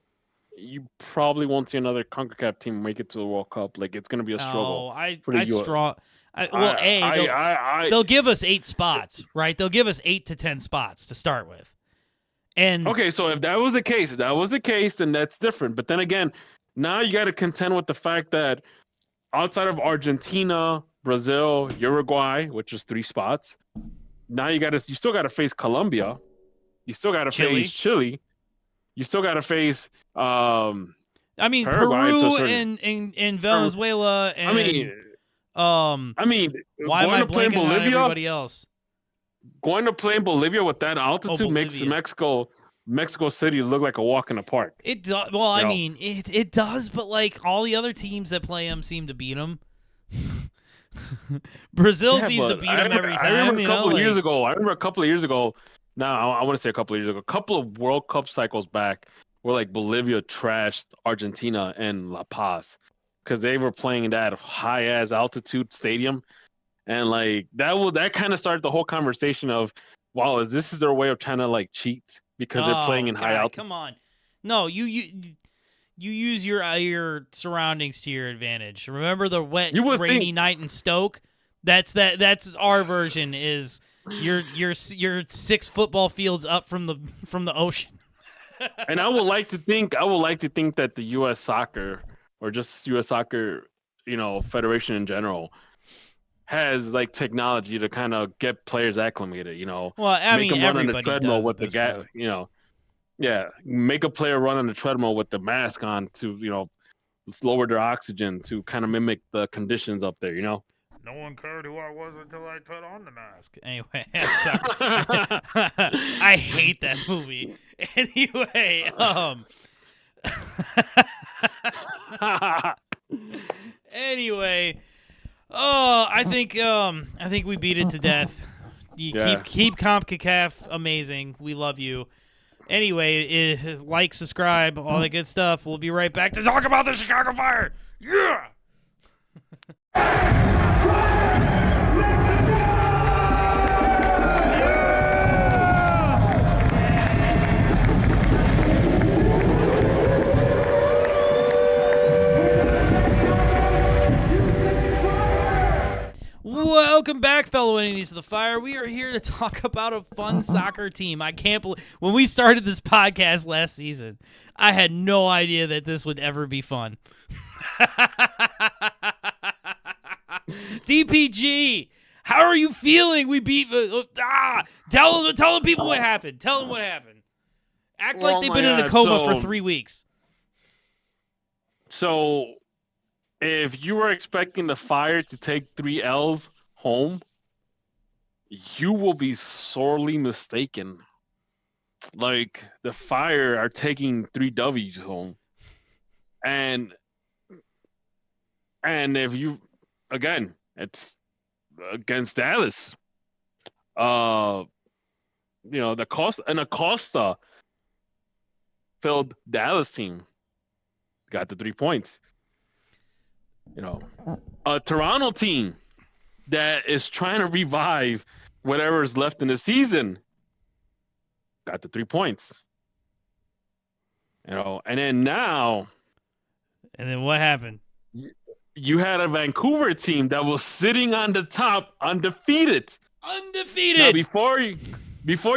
you probably won't see another CONCACAF team make it to the World Cup. Like, it's going to be a struggle. They'll give us 8 spots, right? They'll give us 8 to 10 spots to start with. And okay, so if that was the case, then that's different. But then again, now you got to contend with the fact that outside of Argentina, Brazil, Uruguay, which is 3 spots, now you still got to face Colombia, you still got to face Chile, you still got to face Paraguay, Peru and Venezuela, and why am I blanking on everybody else? Going to play in Bolivia with that altitude makes Mexico City look like a walk in the park. It does. Well, I mean, it does, but like all the other teams that play them seem to beat them. Brazil seems to beat them every time. I remember a couple of years ago. Now I want to say a couple of years ago. A couple of World Cup cycles back, where like Bolivia trashed Argentina and La Paz because they were playing in that high ass altitude stadium, and like that kind of started the whole conversation of, wow, this is their way of trying to like cheat because they're playing in high altitude. Come on, no, you use your surroundings to your advantage. Remember the wet, rainy night in Stoke? That's our version. Is your 6 football fields up from the ocean. And I would like to think that the U.S. Soccer, or just U.S. Soccer, federation in general, has like technology to kind of get players acclimated. Well, I make mean, them run on the everybody treadmill does with the guy. make a player run on the treadmill with the mask on to, lower their oxygen to kind of mimic the conditions up there, No one cared who I was until I put on the mask. Anyway, I'm sorry. I hate that movie. Anyway, anyway, I think we beat it to death. You keep Concacaf amazing. We love you. Anyway, like, subscribe, all that good stuff. We'll be right back to talk about the Chicago Fire. Yeah. Welcome back, fellow enemies of the fire. We are here to talk about a fun soccer team. I can't believe when we started this podcast last season, I had no idea that this would ever be fun. DPG, how are you feeling? We beat. Tell the people what happened. Tell them what happened. Act like they've been in a coma for 3 weeks. So, if you were expecting the Fire to take 3 L's home, you will be sorely mistaken. Like, the Fire are taking 3 W's home. And if you, again, it's against Dallas. The Acosta filled Dallas team got the 3 points. A Toronto team that is trying to revive whatever is left in the season got the 3 points. And then now. And then what happened? You had a Vancouver team that was sitting on the top, undefeated. Now, before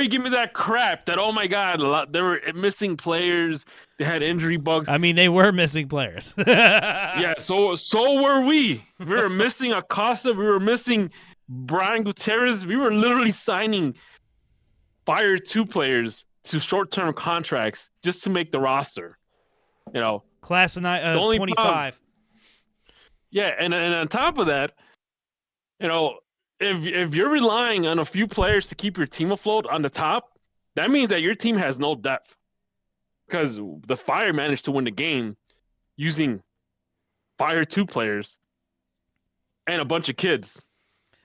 you give me that crap that, oh my God, they were missing players, they had injury bugs. I mean, they were missing players. Yeah, so were we. We were missing Acosta. We were missing Brian Gutierrez. We were literally signing Fire 2 players to short-term contracts just to make the roster. Class of 25. Yeah, and on top of that, if you're relying on a few players to keep your team afloat on the top, that means that your team has no depth. Because the Fire managed to win the game using Fire 2 players and a bunch of kids.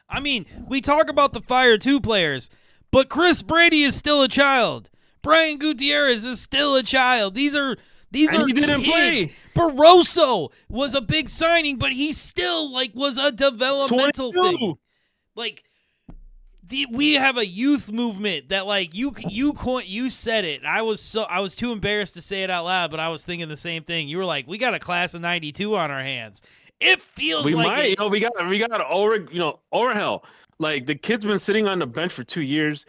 I mean, we talk about the Fire 2 players, but Chris Brady is still a child. Brian Gutierrez is still a child. These are he kids. Didn't play. Barroso was a big signing, but he still was a developmental 22. thing. We have a youth movement that you said it. I was too embarrassed to say it out loud, but I was thinking the same thing. You were like, we got a class of 92 on our hands. It feels we like might. We got Orhel. Like, the kid's been sitting on the bench for 2 years.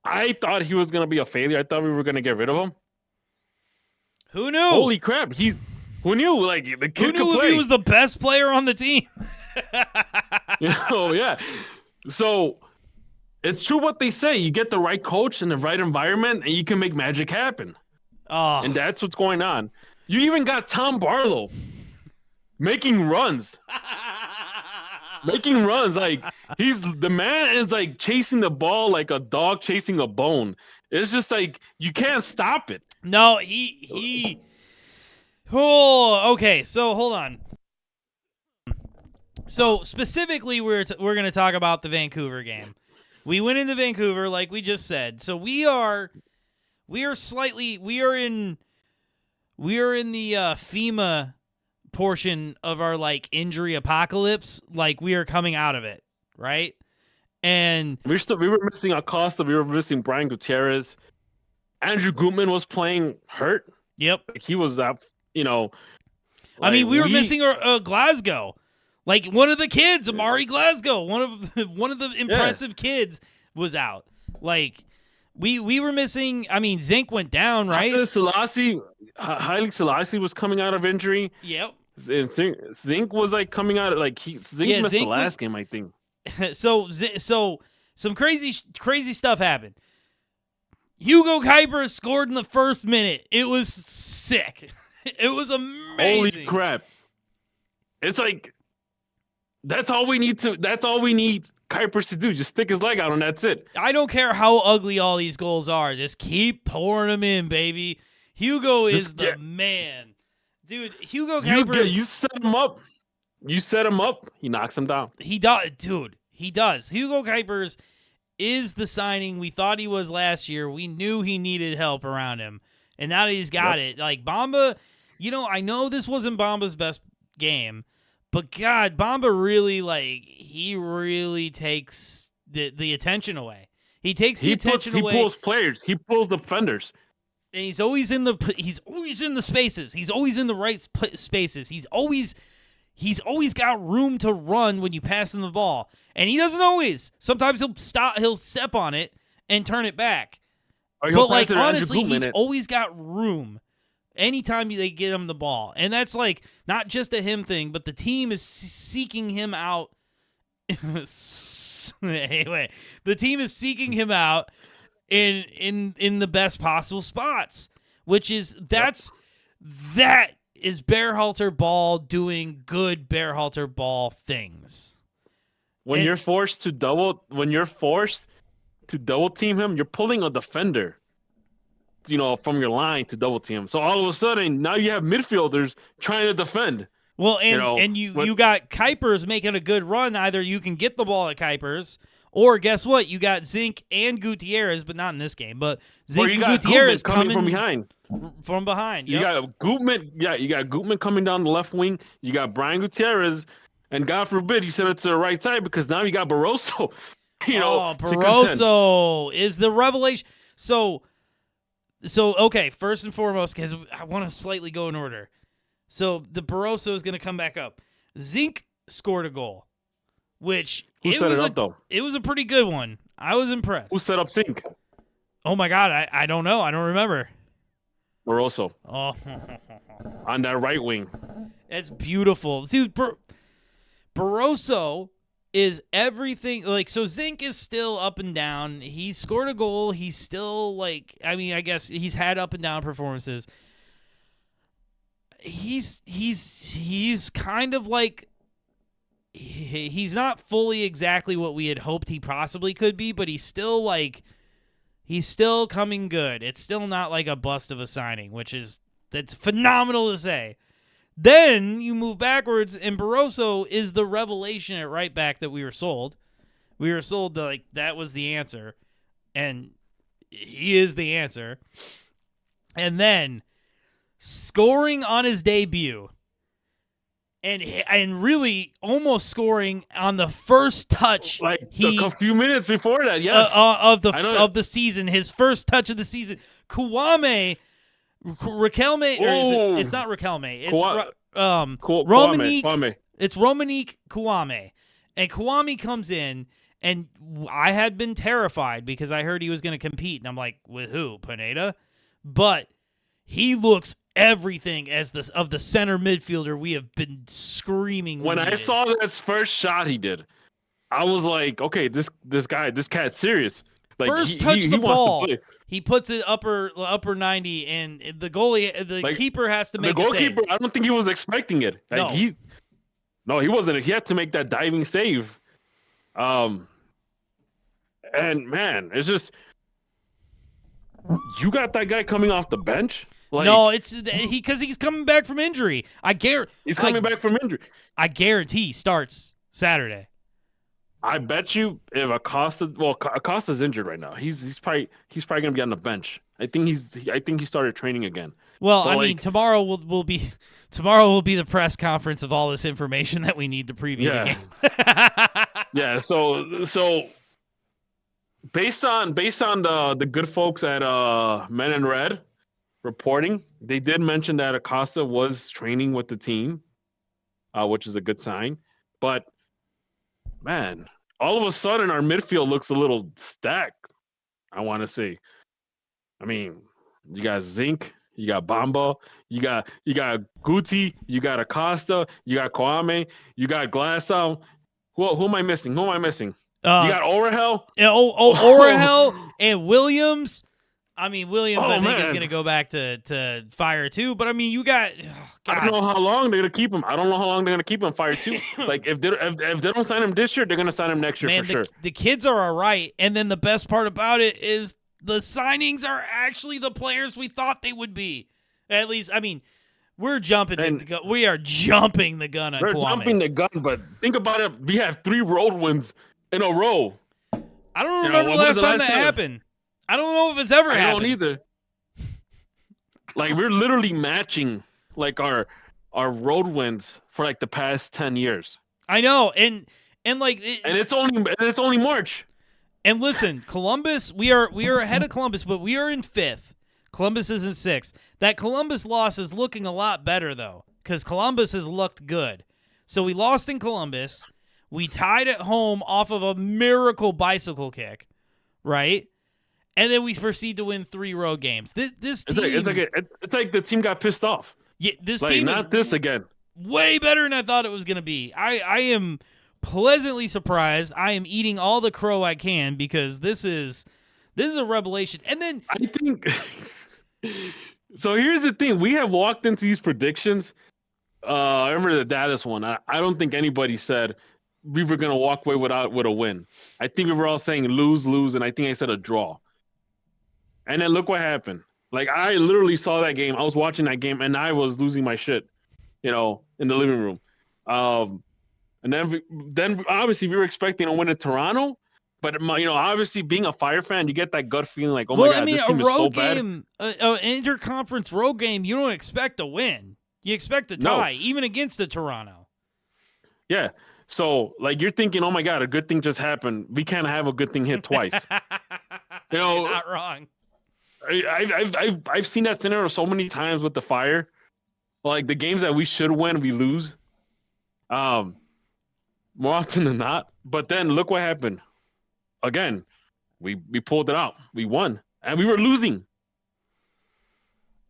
I thought he was gonna be a failure. I thought we were gonna get rid of him. Who knew? Holy crap! Who knew? Like, the kid Who knew could if play. he was the best player on the team? Yeah. So it's true what they say. You get the right coach in the right environment, and you can make magic happen. Oh. And that's what's going on. You even got Tom Barlow making runs. Like, the man is like chasing the ball like a dog chasing a bone. It's just like you can't stop it. No, he. Oh, okay. So hold on. So specifically, we're going to talk about the Vancouver game. We went into Vancouver, like we just said. So we are in the FEMA portion of our injury apocalypse. Like, we are coming out of it, right? And we were missing Acosta. We were missing Brian Gutierrez. Andrew Gutman was playing hurt. Yep. He was that. I mean, we were missing Glasgow. Like, one of the kids, Amari Glasgow, one of the impressive kids was out. Like, we were missing. I mean, Zink went down, right? Haile Selassie was coming out of injury. Yep. And Zink was coming out Zink missed the last game, I think. So some crazy stuff happened. Hugo Kuypers scored in the first minute. It was sick. It was amazing. Holy crap. It's like, that's all we need Kuypers to do. Just stick his leg out and that's it. I don't care how ugly all these goals are. Just keep pouring them in, baby. Hugo is the man. Dude, Hugo Kuypers. You set him up. You set him up. He knocks him down. He does. Dude, he does. Hugo Kuypers is the signing we thought he was last year. We knew he needed help around him. And now that he's got it. Like, Bamba, I know this wasn't Bamba's best game. But, God, Bamba really, he really takes the attention away. He takes the attention away. He pulls players. He pulls defenders. And he's always in the spaces. He's always in the right spaces. He's always got room to run when you pass him the ball. And he doesn't always. Sometimes he'll step on it and turn it back. But, honestly, he's always got room anytime they get him the ball. And that's, not just a him thing, but the team is seeking him out. Anyway, the team is seeking him out in the best possible spots, which is that is Berhalter Ball doing good Berhalter Ball things. When you're forced to double team him, you're pulling a defender, from your line to double team him. So all of a sudden, now you have midfielders trying to defend. Well, you got Kuypers making a good run. Either you can get the ball at Kuypers, or guess what? You got Zink and Gutierrez, but not in this game. But Zink and Gutierrez coming from behind. From behind, yep. You got Gutman. Yeah, you got Gutman coming down the left wing. You got Brian Gutierrez, and God forbid you send it to the right side because now you got Barroso. Barroso is the revelation. So okay. First and foremost, because I want to slightly go in order. So the Barroso is going to come back up. Zink scored a goal, which who set it up though? It was a pretty good one. I was impressed. Who set up Zink? Oh my God, I don't know. I don't remember. Barroso. Oh, on that right wing. That's beautiful, dude. Barroso is everything. So Zink is still up and down. He scored a goal. He's still I guess he's had up and down performances. He's kind of he's not fully exactly what we had hoped he possibly could be, but he's still coming good. It's still not like a bust of a signing, that's phenomenal to say. Then you move backwards, and Barroso is the revelation at right back that we were sold. We were sold that was the answer, and he is the answer. And then scoring on his debut, and really almost scoring on the first touch, a few minutes before that, yes, of the season, his first touch of the season. Kouame, Riquelme, or it's not Riquelme, it's Romanique. It's Romanique Kouame, and Kouame comes in, and I had been terrified because I heard he was going to compete, and I'm like, with who? Pineda? But he looks everything of the center midfielder we have been screaming. When I saw that first shot he did, I was like, okay, this cat's serious. First touch the ball, he puts it upper 90, and the goalie, keeper has to make the goalkeeper. A save. I don't think he was expecting it. He wasn't. He had to make that diving save. And man, it's just you got that guy coming off the bench. No, it's because he's coming back from injury. He's coming back from injury. I guarantee he starts Saturday. I bet you if Acosta's injured right now. He's probably gonna be on the bench. I think he started training again. Well, but tomorrow will be the press conference of all this information that we need to preview the game. Yeah. So based on the good folks at Men in Red reporting, they did mention that Acosta was training with the team, which is a good sign. But man, all of a sudden our midfield looks a little stacked, I want to say. I mean, you got Zink, you got Bamba, you got Guti, you got Acosta, you got Kouame, you got Glasgow. Who am I missing? You got Orahel. Orahel and Williams. I mean, Williams, I think, is going to go back to fire too. But I mean, you got. I don't know how long they're going to keep him. I don't know how long they're going to keep him fire too. Like if they don't sign him this year, they're going to sign him next year for sure. The kids are all right, and then the best part about it is the signings are actually the players we thought they would be. At least, I mean, we're jumping the gun. We are jumping the gun on Kouame. We're jumping the gun, but think about it. We have 3 road wins in a row. I don't remember the last time that happened. I don't know if it's ever happened. I don't either. Like, we're literally matching like our road wins for like the past 10 years. I know, and it's only March. And listen, Columbus, we are ahead of Columbus, but we are in 5th. Columbus is in 6th. That Columbus loss is looking a lot better though, because Columbus has looked good. So we lost in Columbus. We tied at home off of a miracle bicycle kick, right? And then we proceed to win 3 road games. This team, it's like the team got pissed off. Yeah, this like, team not this again. Way better than I thought it was going to be. I am pleasantly surprised. I am eating all the crow I can because this is a revelation. And then I think so. Here's the thing: we have walked into these predictions. I remember the Dallas one. I don't think anybody said we were going to walk away with a win. I think we were all saying lose, and I think I said a draw. And then look what happened. Like, I literally saw that game. I was watching that game, and I was losing my shit, in the living room. And then obviously we were expecting a win in Toronto. But, obviously being a Fire fan, you get that gut feeling like, oh, my God, this team is so bad. An interconference road game, you don't expect a win. You expect a tie, even against the Toronto. Yeah. So, like, you're thinking, oh, my God, a good thing just happened. We can't have a good thing hit twice. You're not wrong. I've seen that scenario so many times with the Fire. Like, the games that we should win, we lose. More often than not. But then look what happened. Again, we pulled it out. We won. And we were losing.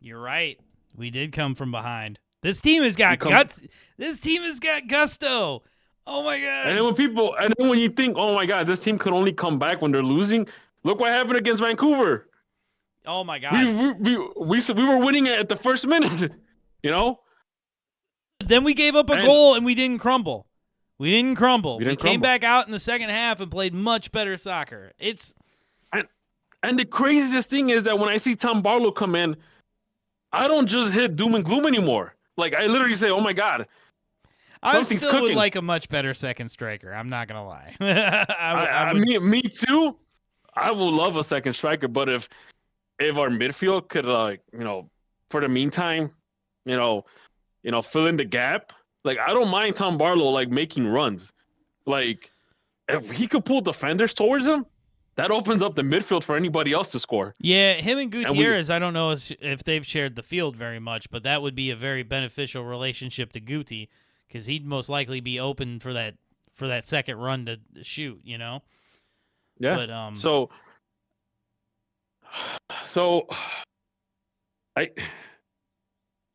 You're right. We did come from behind. This team has got guts. This team has got gusto. Oh, my God. And then when you think, oh, my God, this team could only come back when they're losing, look what happened against Vancouver. Oh, my God. We were winning at the first minute, Then we gave up a goal, and we didn't crumble. We came back out in the second half and played much better soccer. And the craziest thing is that when I see Tom Barlow come in, I don't just hit doom and gloom anymore. Like, I literally say, oh, my God. I still would like a much better second striker. I'm not going to lie. Me too. I will love a second striker, but if our midfield could, for the meantime, fill in the gap. Like, I don't mind Tom Barlow, like, making runs. Like, if he could pull defenders towards him, that opens up the midfield for anybody else to score. Yeah, him and Gutierrez, I don't know if they've shared the field very much, but that would be a very beneficial relationship to Guti because he'd most likely be open for that second run to shoot, Yeah. But,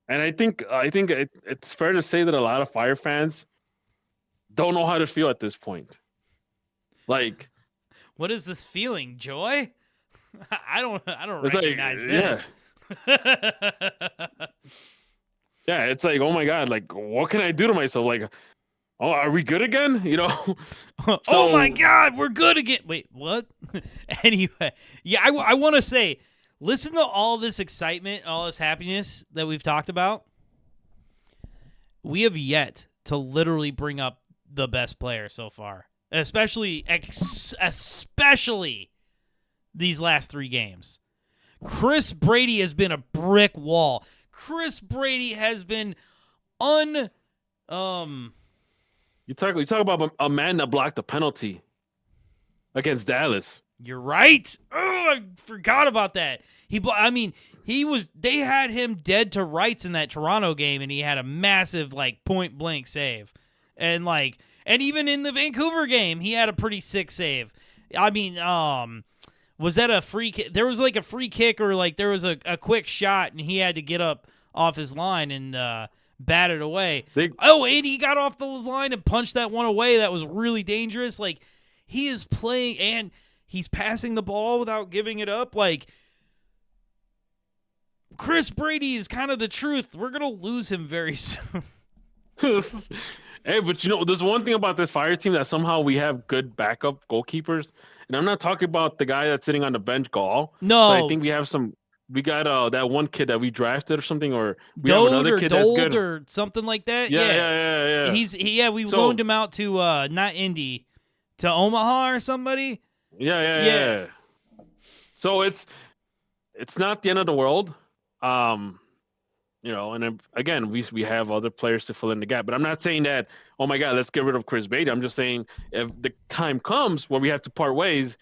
I think it's fair to say that a lot of Fire fans don't know how to feel at this point. Like, what is this feeling? Joy? I don't recognize this. Yeah, it's like, oh my God, like, what can I do to myself? Like, oh, are we good again? Oh my God, we're good again. Wait, what? Anyway, yeah, I want to say, listen to all this excitement, all this happiness that we've talked about. We have yet to literally bring up the best player so far, especially these last 3 games. Chris Brady has been a brick wall. Chris Brady has been You talk about a man that blocked a penalty against Dallas. You're right. Oh, I forgot about that. They had him dead to rights in that Toronto game, and he had a massive, like, point blank save. And even in the Vancouver game, he had a pretty sick save. Was that a free kick? There was like a free kick or like there was a quick shot, and he had to get up off his line and bat it away. And he got off the line and punched that one away. That was really dangerous. Like, he is playing and he's passing the ball without giving it up. Like, Chris Brady is kind of the truth. We're going to lose him very soon. Hey, but there's one thing about this Fire team that somehow we have good backup goalkeepers. And I'm not talking about the guy that's sitting on the bench, Gall. No. But I think we got that one kid that we drafted or something, or we Dode have another kid that's good. or something like that. Yeah. We loaned him out to not Indy, to Omaha or somebody. Yeah. So it's not the end of the world. And again, we have other players to fill in the gap. But I'm not saying that, oh my God, let's get rid of Chris Brady. I'm just saying if the time comes where we have to part ways,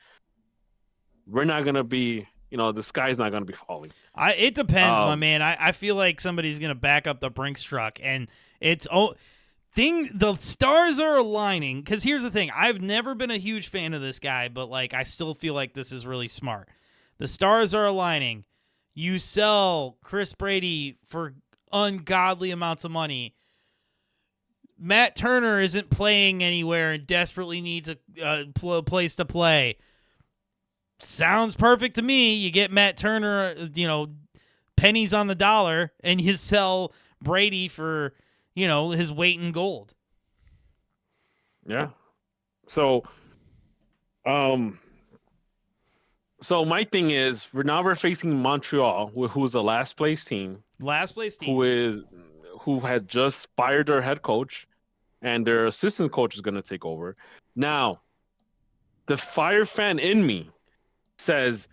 we're not gonna be, the sky's not gonna be falling. It depends, my man. I feel like somebody's gonna back up the Brinks truck, and the stars are aligning. Because here's the thing: I've never been a huge fan of this guy, but I still feel like this is really smart. The stars are aligning. You sell Chris Brady for ungodly amounts of money. Matt Turner isn't playing anywhere and desperately needs a place to play. Sounds perfect to me. You get Matt Turner, pennies on the dollar, and you sell Brady for, his weight in gold. Yeah. So, So my thing is, we're facing Montreal, who's a last place team. Who had just fired their head coach, and their assistant coach is going to take over. Now, the Fire fan in me says,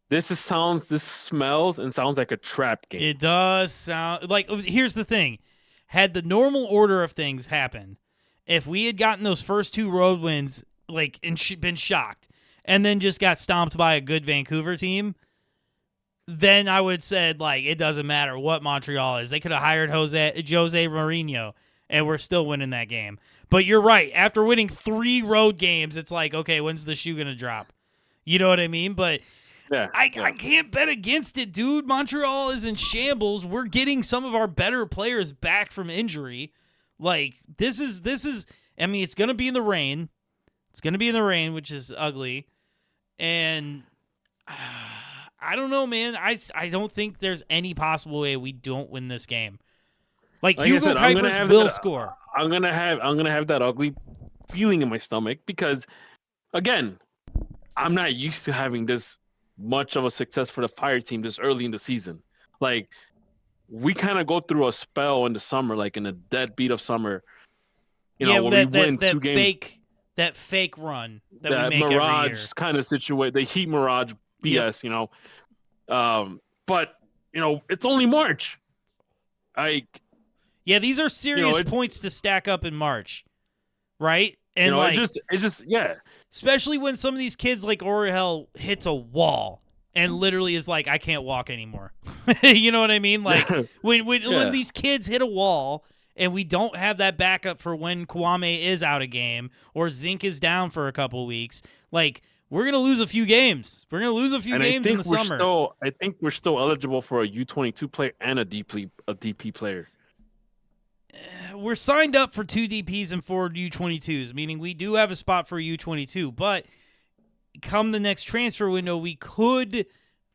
this smells and sounds like a trap game. It does sound like. Here's the thing: had the normal order of things happened, if we had gotten those first 2 road wins, and been shocked, and then just got stomped by a good Vancouver team, then I would said, it doesn't matter what Montreal is. They could have hired Jose Mourinho, and we're still winning that game. But you're right. After winning 3 road games, it's okay, when's the shoe going to drop? You know what I mean? But I can't bet against it, dude. Montreal is in shambles. We're getting some of our better players back from injury. This is. I mean, it's going to be in the rain. It's going to be in the rain, which is ugly. And I don't know, man. I don't think there's any possible way we don't win this game. Hugo Cuypers will score. I'm gonna have that ugly feeling in my stomach because, again, I'm not used to having this much of a success for the Fire team this early in the season. We kind of go through a spell in the summer, in a deadbeat of summer. Where we win 2 games. That fake run that we make mirage every year. Kind of situation, the Heat mirage BS, but it's only March. These are serious points to stack up in March, right? And it's just especially when some of these kids like Oriel hits a wall and literally is I can't walk anymore. You know what I mean? When these kids hit a wall. And we don't have that backup for when Kouame is out of game or Zink is down for a couple weeks. We're going to lose a few games. We're going to lose a few games in the summer. I think we're still eligible for a U22 player and a DP player. We're signed up for 2 DPs and 4 U22s, meaning we do have a spot for a U22. But come the next transfer window, we could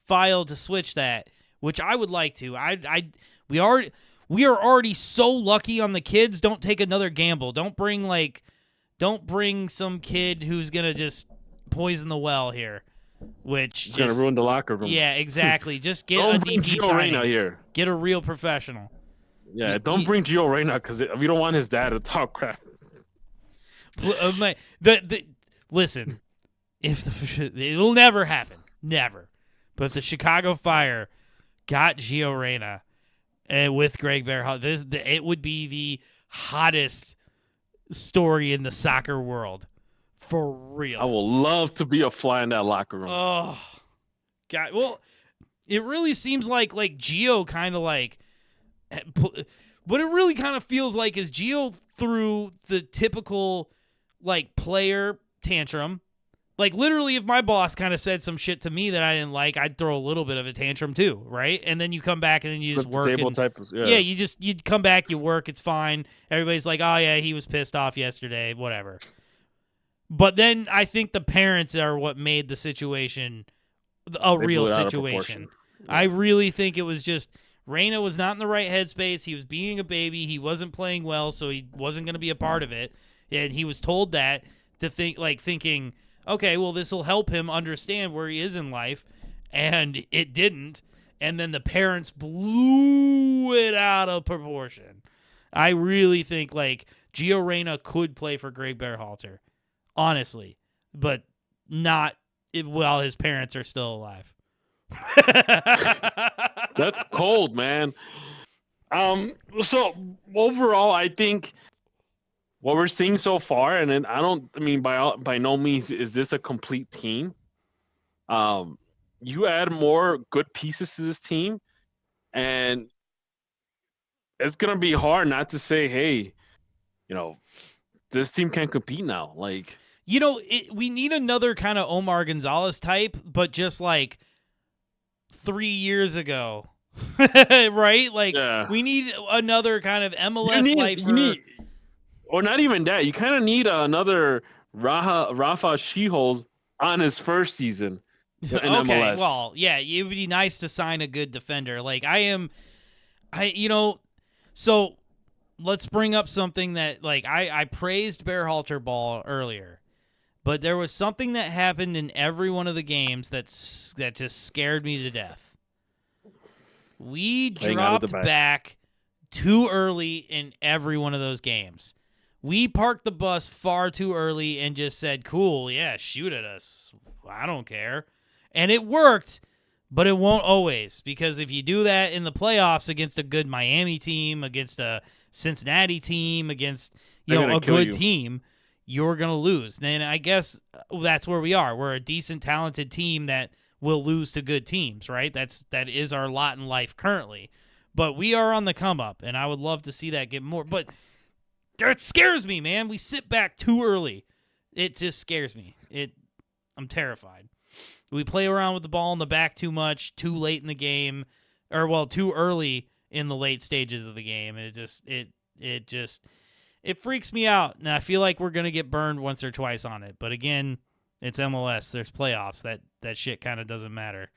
file to switch that, which I would like to. We are already so lucky on the kids. Don't take another gamble. Don't bring some kid who's gonna just poison the well here, which is gonna ruin the locker room. Yeah, exactly. Just get a DP signing here. Get a real professional. Yeah, don't bring Gio Reyna because we don't want his dad to talk crap. Listen, it'll never happen, never. But the Chicago Fire got Gio Reyna. With Greg Berhalter, it would be the hottest story in the soccer world, for real. I will love to be a fly in that locker room. Oh, God. Well, it really seems like Gio kind of what it really kind of feels like is Gio threw the typical player tantrum. Literally, if my boss kind of said some shit to me that I didn't like, I'd throw a little bit of a tantrum too, right? And then you come back and then you just work. You come back, you work, it's fine. Everybody's like, oh yeah, he was pissed off yesterday, whatever. But then I think the parents are what made the situation a real situation. I really think it was just Reyna was not in the right headspace. He was being a baby. He wasn't playing well, so he wasn't going to be a part of it. And he was told that to thinking, okay, well, this will help him understand where he is in life. And it didn't. And then the parents blew it out of proportion. I really think Gio Reyna could play for Greg Berhalter, honestly, but not while his parents are still alive. That's cold, man. So overall, I think what we're seeing so far, and then by no means is this a complete team. You add more good pieces to this team, and it's gonna be hard not to say, hey, this team can compete now. Like, we need another kind of Omar Gonzalez type, but just 3 years ago, right? We need another kind of MLS lifer. Or not even that. You kind of need another Rafa Shiholz on his first season in okay, MLS. well, yeah, it would be nice to sign a good defender. So let's bring up something that I praised Berhalter Ball earlier. But there was something that happened in every one of the games that just scared me to death. We dropped back too early in every one of those games. We parked the bus far too early and just said, cool, yeah, shoot at us. I don't care. And it worked, but it won't always. Because if you do that in the playoffs against a good Miami team, against a Cincinnati team, against a good team, you're going to lose. And I guess that's where we are. We're a decent, talented team that will lose to good teams, right? That is our lot in life currently. But we are on the come up, and I would love to see that get more. But it scares me, man. We sit back too early. It just scares me. I'm terrified. We play around with the ball in the back too much, too late in the game, too early in the late stages of the game. It freaks me out, and I feel like we're going to get burned once or twice on it. But again, it's MLS. There's playoffs. That shit kind of doesn't matter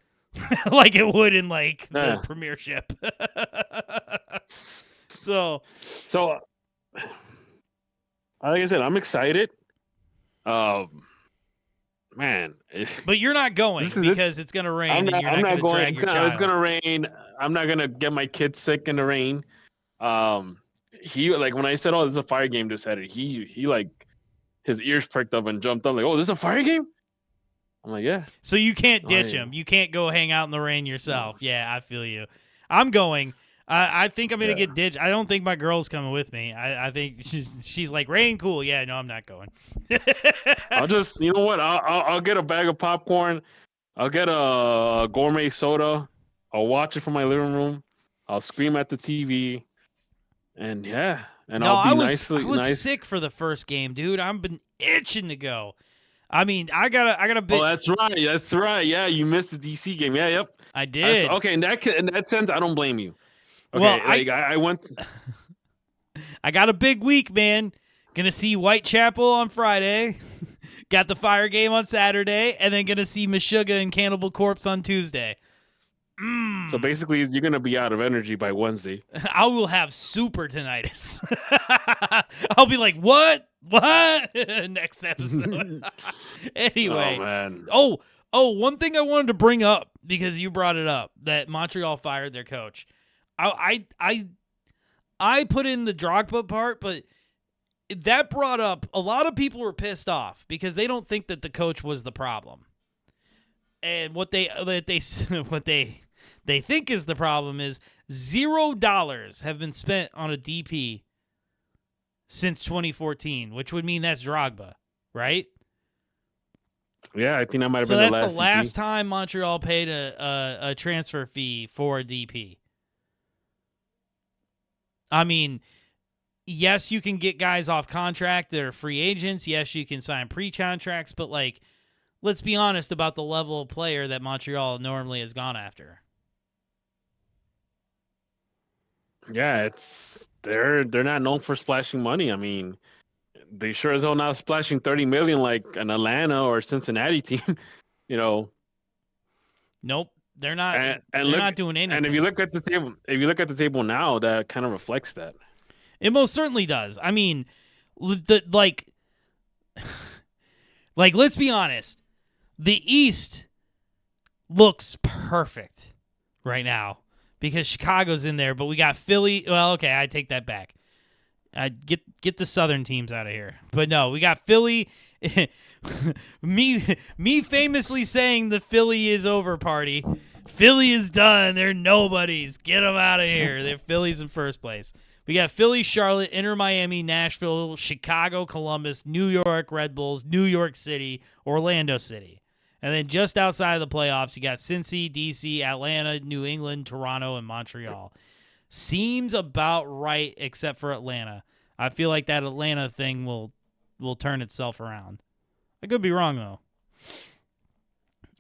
like it would in the Premiership. So, like I said, I'm excited. Man. But you're not going because it's going to rain. You're not going to drag your child. It's going to rain. I'm not going to get my kid sick in the rain. He when I said, "Oh, this is a fire game," this Saturday, he his ears perked up and jumped up like, "Oh, this is a fire game?" I'm like, "Yeah." So you can't ditch him. You can't go hang out in the rain yourself. Yeah, I feel you. I'm going. I think I'm gonna get ditched. I don't think my girl's coming with me. I think she's like, rain, cool. Yeah, no, I'm not going. I'll just, you know what? I'll get a bag of popcorn. I'll get a gourmet soda. I'll watch it from my living room. I'll scream at the TV, and I'll be nice. I was sick for the first game, dude. I've been itching to go. I mean, I got a bit. Oh, that's right. Yeah, you missed the DC game. Yeah, yep. I did. Okay, in that sense, I don't blame you. Okay, well, I went. I got a big week, man. Gonna see Whitechapel on Friday. Got the fire game on Saturday, and then gonna see Meshuggah and Cannibal Corpse on Tuesday. So basically, you're gonna be out of energy by Wednesday. I will have super tinnitus. I'll be like, what? Next episode. Anyway. Oh man. Oh, one thing I wanted to bring up because you brought it up that Montreal fired their coach. I put in the Drogba part, but that brought up a lot of people were pissed off because they don't think that the coach was the problem. And what they think is the problem is $0 have been spent on a DP since 2014, which would mean that's Drogba, right? Yeah, I think that might have been the last. So that's the last DP. time Montreal paid a transfer fee for a DP. I mean, yes, you can get guys off contract that are free agents. Yes, you can sign pre-contracts, but let's be honest about the level of player that Montreal normally has gone after. Yeah, they're not known for splashing money. I mean, they sure as hell not splashing $30 million like an Atlanta or Cincinnati team. Nope. they're not And they're look, not doing anything. and if you look at the table now, that kind of reflects that. It most certainly does. I mean, like let's be honest. The East looks perfect right now because Chicago's in there, but we got Philly. Well, okay, I take that back. I get the Southern teams out of here. But no, we got Philly. me famously saying the Philly is over party. Philly is done. They're nobodies. Get them out of here. They're Phillies in first place. We got Philly, Charlotte, Inter Miami, Nashville, Chicago, Columbus, New York Red Bulls, New York City, Orlando City. And then just outside of the playoffs, you got Cincy, DC, Atlanta, New England, Toronto, and Montreal. Seems about right, except for Atlanta. I feel like that Atlanta thing will turn itself around. I could be wrong, though.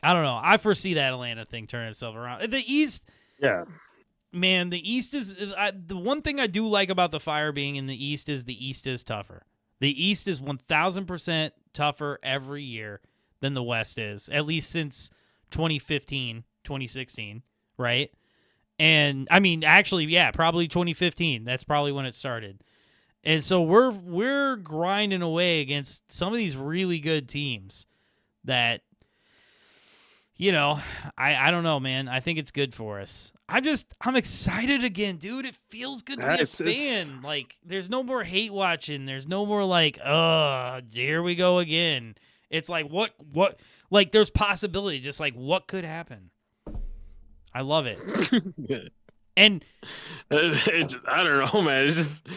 I don't know. I foresee that Atlanta thing turning itself around. The East, Yeah. man, the East is the one thing I do like about the Fire being in the East is tougher. The East is 1,000% tougher every year than the West is, at least since 2015, 2016, right? And I mean, actually, yeah, probably 2015. That's probably when it started. And so we're grinding away against some of these really good teams that, you know, I don't know, man. I think it's good for us. I'm excited again, dude. It feels good to be a fan. Like, there's no more hate watching. There's no more like, here we go again. It's like, what, like, there's possibility. Just like, what could happen? I love it. And I don't know, man. It's just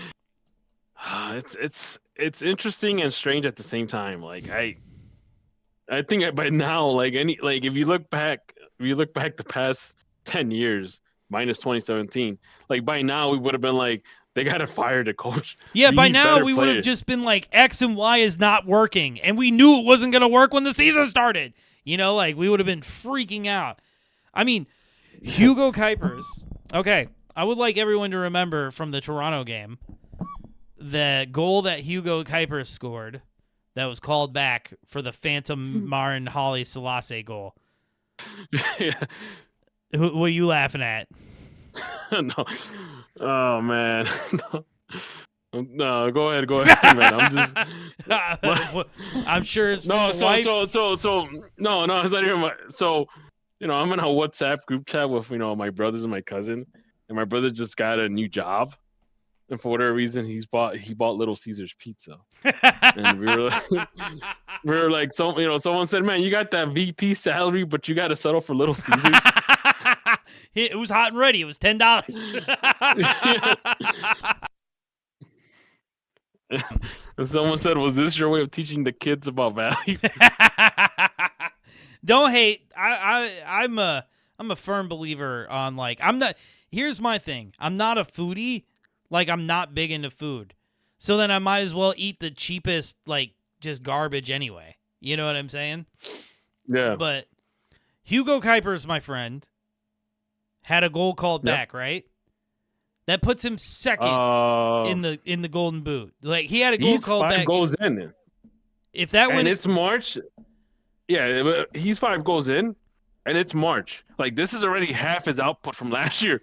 it's interesting and strange at the same time. Like I think by now, like if you look back the past 10 years minus 2017, like by now we would have been like, they gotta fire the coach. Yeah, by now we would have just been like, X and Y is not working, and we knew it wasn't gonna work when the season started. You know, like, we would have been freaking out. I mean, Hugo Cuypers. Okay, I would like everyone to remember from the Toronto game the goal that Hugo Cuypers scored that was called back for the Phantom Marin Holly Selassie goal. Yeah. What are you laughing at? No. Oh man. No, go ahead, man. I'm just. I'm sure it's no. So wife. no. It's not even my. So, I'm in a WhatsApp group chat with my brothers and my cousin, and my brother just got a new job, and for whatever reason he bought Little Caesars pizza, and we were like, someone said, man, you got that VP salary, but you got to settle for Little Caesars. It was hot and ready. It was $10. And someone said, was this your way of teaching the kids about value? Don't hate. I'm a firm believer on, like, here's my thing. I'm not a foodie. Like, I'm not big into food. So then I might as well eat the cheapest, like, just garbage anyway. You know what I'm saying? Yeah. But Hugo Cuypers, my friend, had a goal called back, right? That puts him second in the Golden Boot. Like, he had a goal called back. He's 5 goals in. If that and it's March. Yeah, he's 5 goals in, and it's March. Like, this is already half his output from last year.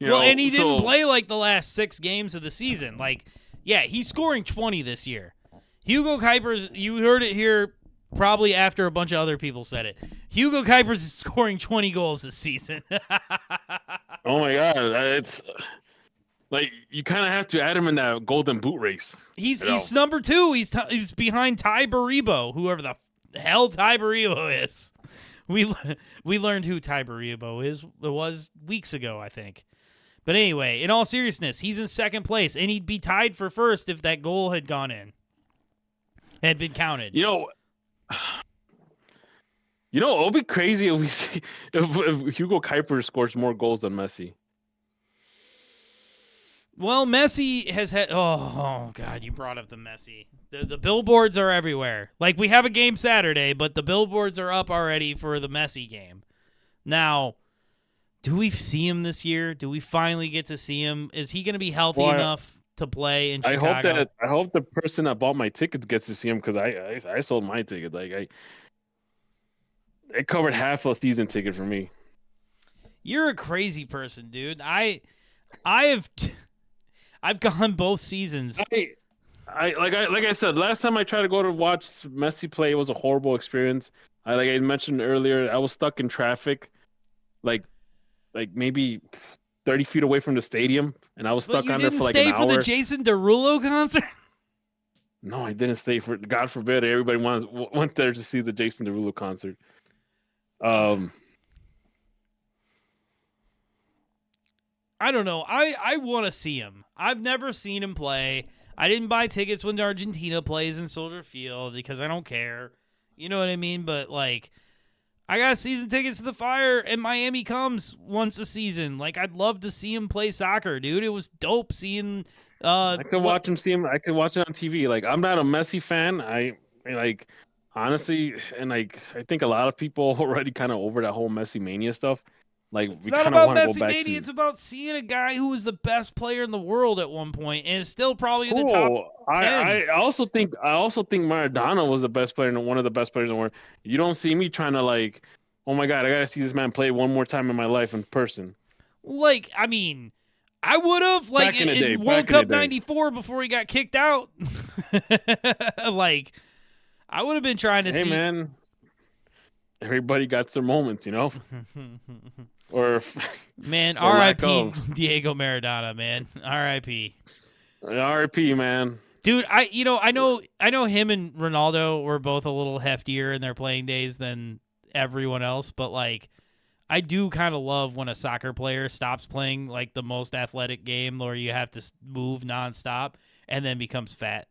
And he didn't play like the last 6 games of the season. Like, yeah, he's scoring 20 this year. Hugo Cuypers, you heard it here probably after a bunch of other people said it. Hugo Cuypers is scoring 20 goals this season. Oh my God, it's like you kind of have to add him in that Golden Boot race. He's number 2. He's behind Ty Baribo, whoever the hell Ty Baribo is. We learned who Ty Baribo is. It was weeks ago, I think. But anyway, in all seriousness, he's in second place, and he'd be tied for first if that goal had gone in, had been counted. It'll be crazy if we see if Hugo Cuypers scores more goals than Messi. Well, Messi has had. Oh God, you brought up the Messi. The billboards are everywhere. Like, we have a game Saturday, but the billboards are up already for the Messi game. Now, do we see him this year? Do we finally get to see him? Is he going to be healthy enough to play in Chicago? I hope the person that bought my tickets gets to see him, because I sold my ticket. Like, it covered half a season ticket for me. You're a crazy person, dude. I've I've gone both seasons. Like I said, last time I tried to go to watch Messi play, it was a horrible experience. Like I mentioned earlier, I was stuck in traffic, like maybe 30 feet away from the stadium, and I was But stuck you on there didn't for like an stay for the hour. Jason Derulo concert? No, I didn't stay for. God forbid, everybody went there to see the Jason Derulo concert. I don't know. I want to see him. I've never seen him play. I didn't buy tickets when Argentina plays in Soldier Field because I don't care. You know what I mean? But, like, I got season tickets to the Fire, and Miami comes once a season. Like, I'd love to see him play soccer, dude. It was dope seeing. I could watch him. See him. I could watch it on TV. Like I'm not a Messi fan. I like honestly, and like I think a lot of people already kind of over that whole Messi mania stuff. Like It's we not kind of about want to go Messi back mania. to. It's about seeing a guy who was the best player in the world at one point and is still probably in the top Cool. 10. I also think Maradona was the best player and one of the best players in the world. You don't see me trying to like, oh my god, I gotta see this man play one more time in my life in person. Like, I mean, I would have, like, Back in the day, in back World in the Cup day. '94 before he got kicked out. Like, I would have been trying to Hey see. man, everybody got their moments, you know, or Man, or lack R.I.P. of. Diego Maradona, man. R.I.P. RP, man. Dude, I know him and Ronaldo were both a little heftier in their playing days than everyone else, but like I do kind of love when a soccer player stops playing like the most athletic game where you have to move nonstop and then becomes fat.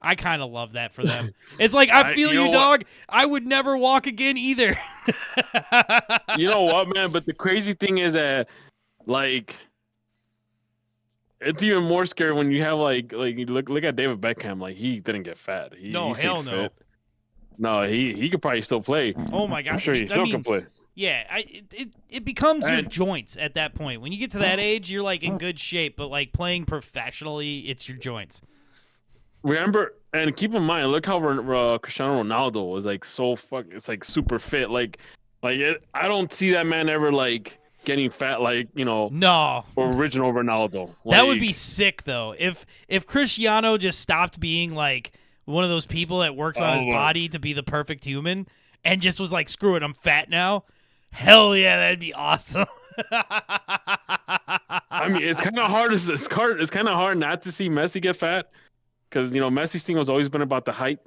I kind of love that for them. It's like, I feel you, dog. I would never walk again either. You know what, man? But the crazy thing is that, like, it's even more scary when you have you look at David Beckham. Like, he didn't get fat. He stayed hell no. fit. No, he could probably still play. Oh my god, I'm sure he still can play. Yeah, it becomes your joints at that point. When you get to that age, you're like in good shape, but like playing professionally, it's your joints. Remember, and keep in mind, look how Cristiano Ronaldo was like it's like super fit. I don't see that man ever like getting fat No. original Ronaldo. That would be sick though. If Cristiano just stopped being like one of those people that works on his body to be the perfect human and just was like, screw it, I'm fat now. Hell yeah, that'd be awesome. I mean, it's kind of hard. It's kind of hard not to see Messi get fat because Messi's thing has always been about the height.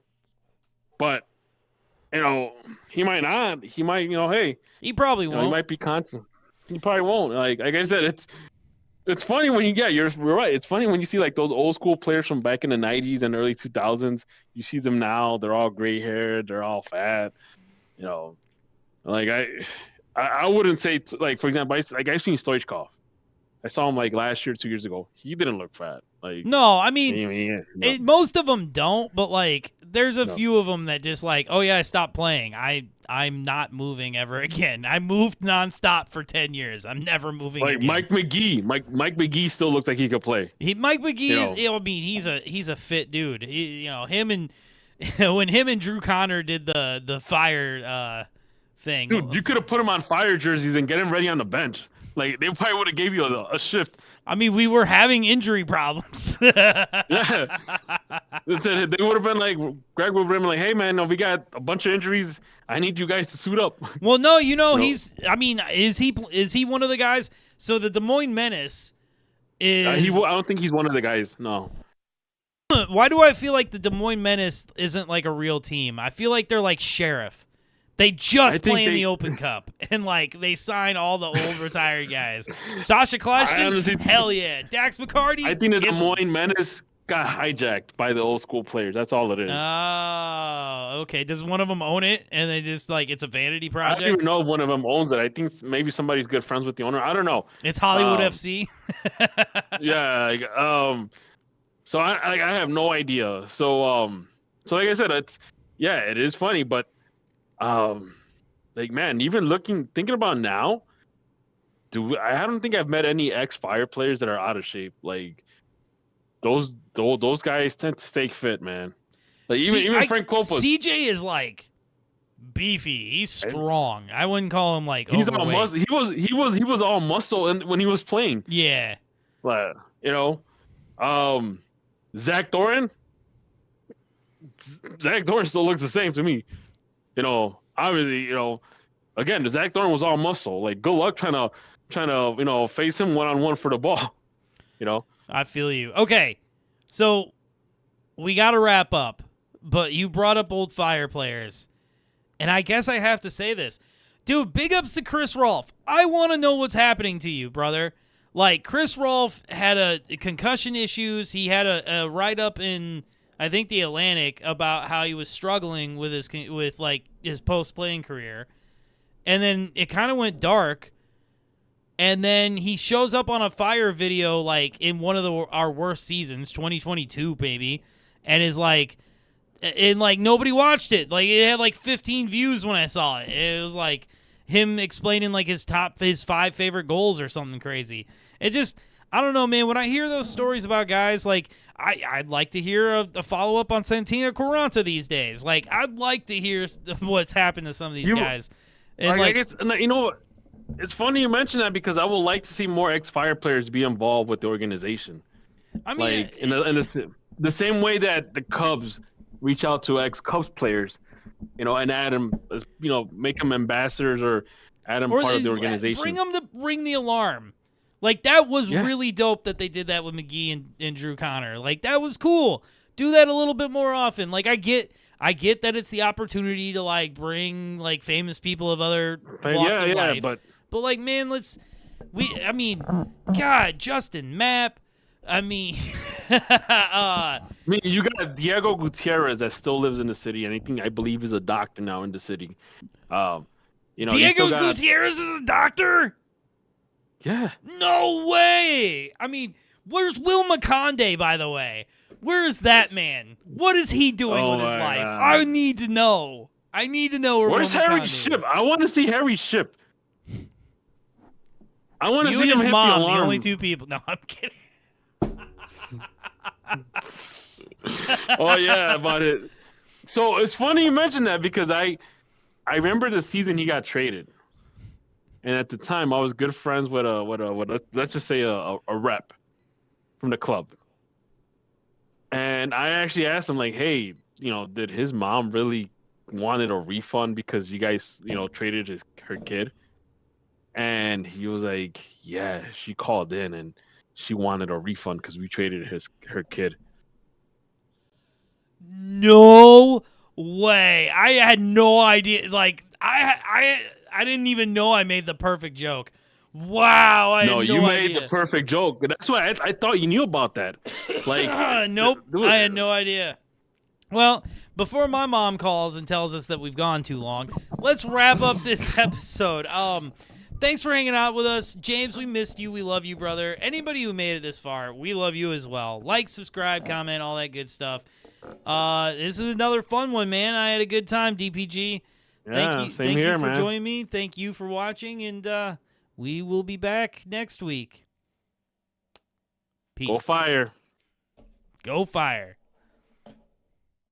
But he might not. He might. Hey, he probably won't. He might be constant. He probably won't. Like I said, it's funny when you're right. It's funny when you see like those old school players from back in the '90s and early 2000s. You see them now; they're all gray haired, they're all fat. Like I wouldn't say like, for example, I've seen Stoichkov. I saw him like last year, 2 years ago. He didn't look fat. Like no, I mean, most of them don't, but like there's a few of them that just like, oh yeah, I stopped playing. I'm not moving ever again. I moved nonstop for 10 years. I'm never moving like again. Mike McGee. Mike McGee still looks like he could play. Mike McGee is. I mean, he's a fit dude. Him and when him and Drew Connor did the fire thing. Dude, you could have put him on fire jerseys and get him ready on the bench. Like they probably would have gave you a shift. I mean, we were having injury problems. Yeah, they would have been like, Greg would have been like, "Hey man, no, we got a bunch of injuries. I need you guys to suit up." Well, no, he's. I mean, is he one of the guys? So the Des Moines Menace is. I don't think he's one of the guys. No. Why do I feel like the Des Moines Menace isn't like a real team? I feel like they're like Sherriff. They just play in the Open Cup, and like they sign all the old retired guys. Sasha Kleshton, hell yeah. Dax McCarty. I think the Des Moines Menace got hijacked by the old school players. That's all it is. Oh, okay. Does one of them own it, and they just like it's a vanity project? I don't even know if one of them owns it. I think maybe somebody's good friends with the owner. I don't know. It's Hollywood FC. Yeah. So I have no idea. So like I said, it is funny, but. Like man, even thinking about now, I don't think I've met any ex-Fire players that are out of shape. Like those guys tend to stay fit, man. Like even Frank Copas. CJ is like beefy. He's strong. I wouldn't call him like He's all overweight. he was all muscle when he was playing. Yeah. Like, Zach Thorin. Zach Thorin still looks the same to me. Obviously, again, Zach Thorin was all muscle. Like, good luck trying to face him one-on-one for the ball. I feel you. Okay, so we got to wrap up, but you brought up old Fire players, and I guess I have to say this. Dude, big ups to Chris Rolfe. I want to know what's happening to you, brother. Like, Chris Rolfe had a concussion issues. He had a write-up in, I think, the Atlantic about how he was struggling with his post-playing career. And then it kind of went dark. And then he shows up on a Fire video, like, in one of our worst seasons, 2022, baby, and is like, and like nobody watched it. Like, it had like 15 views when I saw it. It was like him explaining like his 5 favorite goals or something crazy. It just, I don't know, man. When I hear those stories about guys, like, I'd like to hear a follow up on Santina Quaranta these days. Like, I'd like to hear what's happened to some of these guys. And I guess, it's funny you mention that because I would like to see more ex-Fire players be involved with the organization. I mean, like in the same way that the Cubs reach out to ex-Cubs players, and add them, make them ambassadors or add them part of the organization. Bring them to ring the alarm. Like, that was really dope that they did that with McGee and Drew Connor. Like, that was cool. Do that a little bit more often. Like, I get that it's the opportunity to like bring like famous people of other walks of life. But like, man, God, Justin Mapp. You got Diego Gutierrez that still lives in the city, and I believe is a doctor now in the city. Diego Gutierrez is a doctor? Yeah. No way. Where's Will McConaughey, by the way? Where is that man? What is he doing with his life? God. I need to know. Where's Harry Ship? I want to see Harry Ship. I want to see him hit the alarm. The only two people. No, I'm kidding. Oh yeah, about it. So it's funny you mentioned that because I remember the season he got traded, and at the time I was good friends with let's just say a rep from the club, and I actually asked him like, hey, did his mom really wanted a refund because you guys traded her kid? And he was like, yeah, she called in and she wanted a refund because we traded her kid. No way. I had no idea. Like, I didn't even know I made the perfect joke. Wow. You made the perfect joke. That's why I thought you knew about that. Like, nope. I had no idea. Well, before my mom calls and tells us that we've gone too long, let's wrap up this episode. Thanks for hanging out with us. Jaymes, we missed you. We love you, brother. Anybody who made it this far, we love you as well. Like, subscribe, comment, all that good stuff. This is another fun one, man. I had a good time, DPG. Thank you for joining me. Thank you for watching, and we will be back next week. Peace. Go Fire. Go Fire.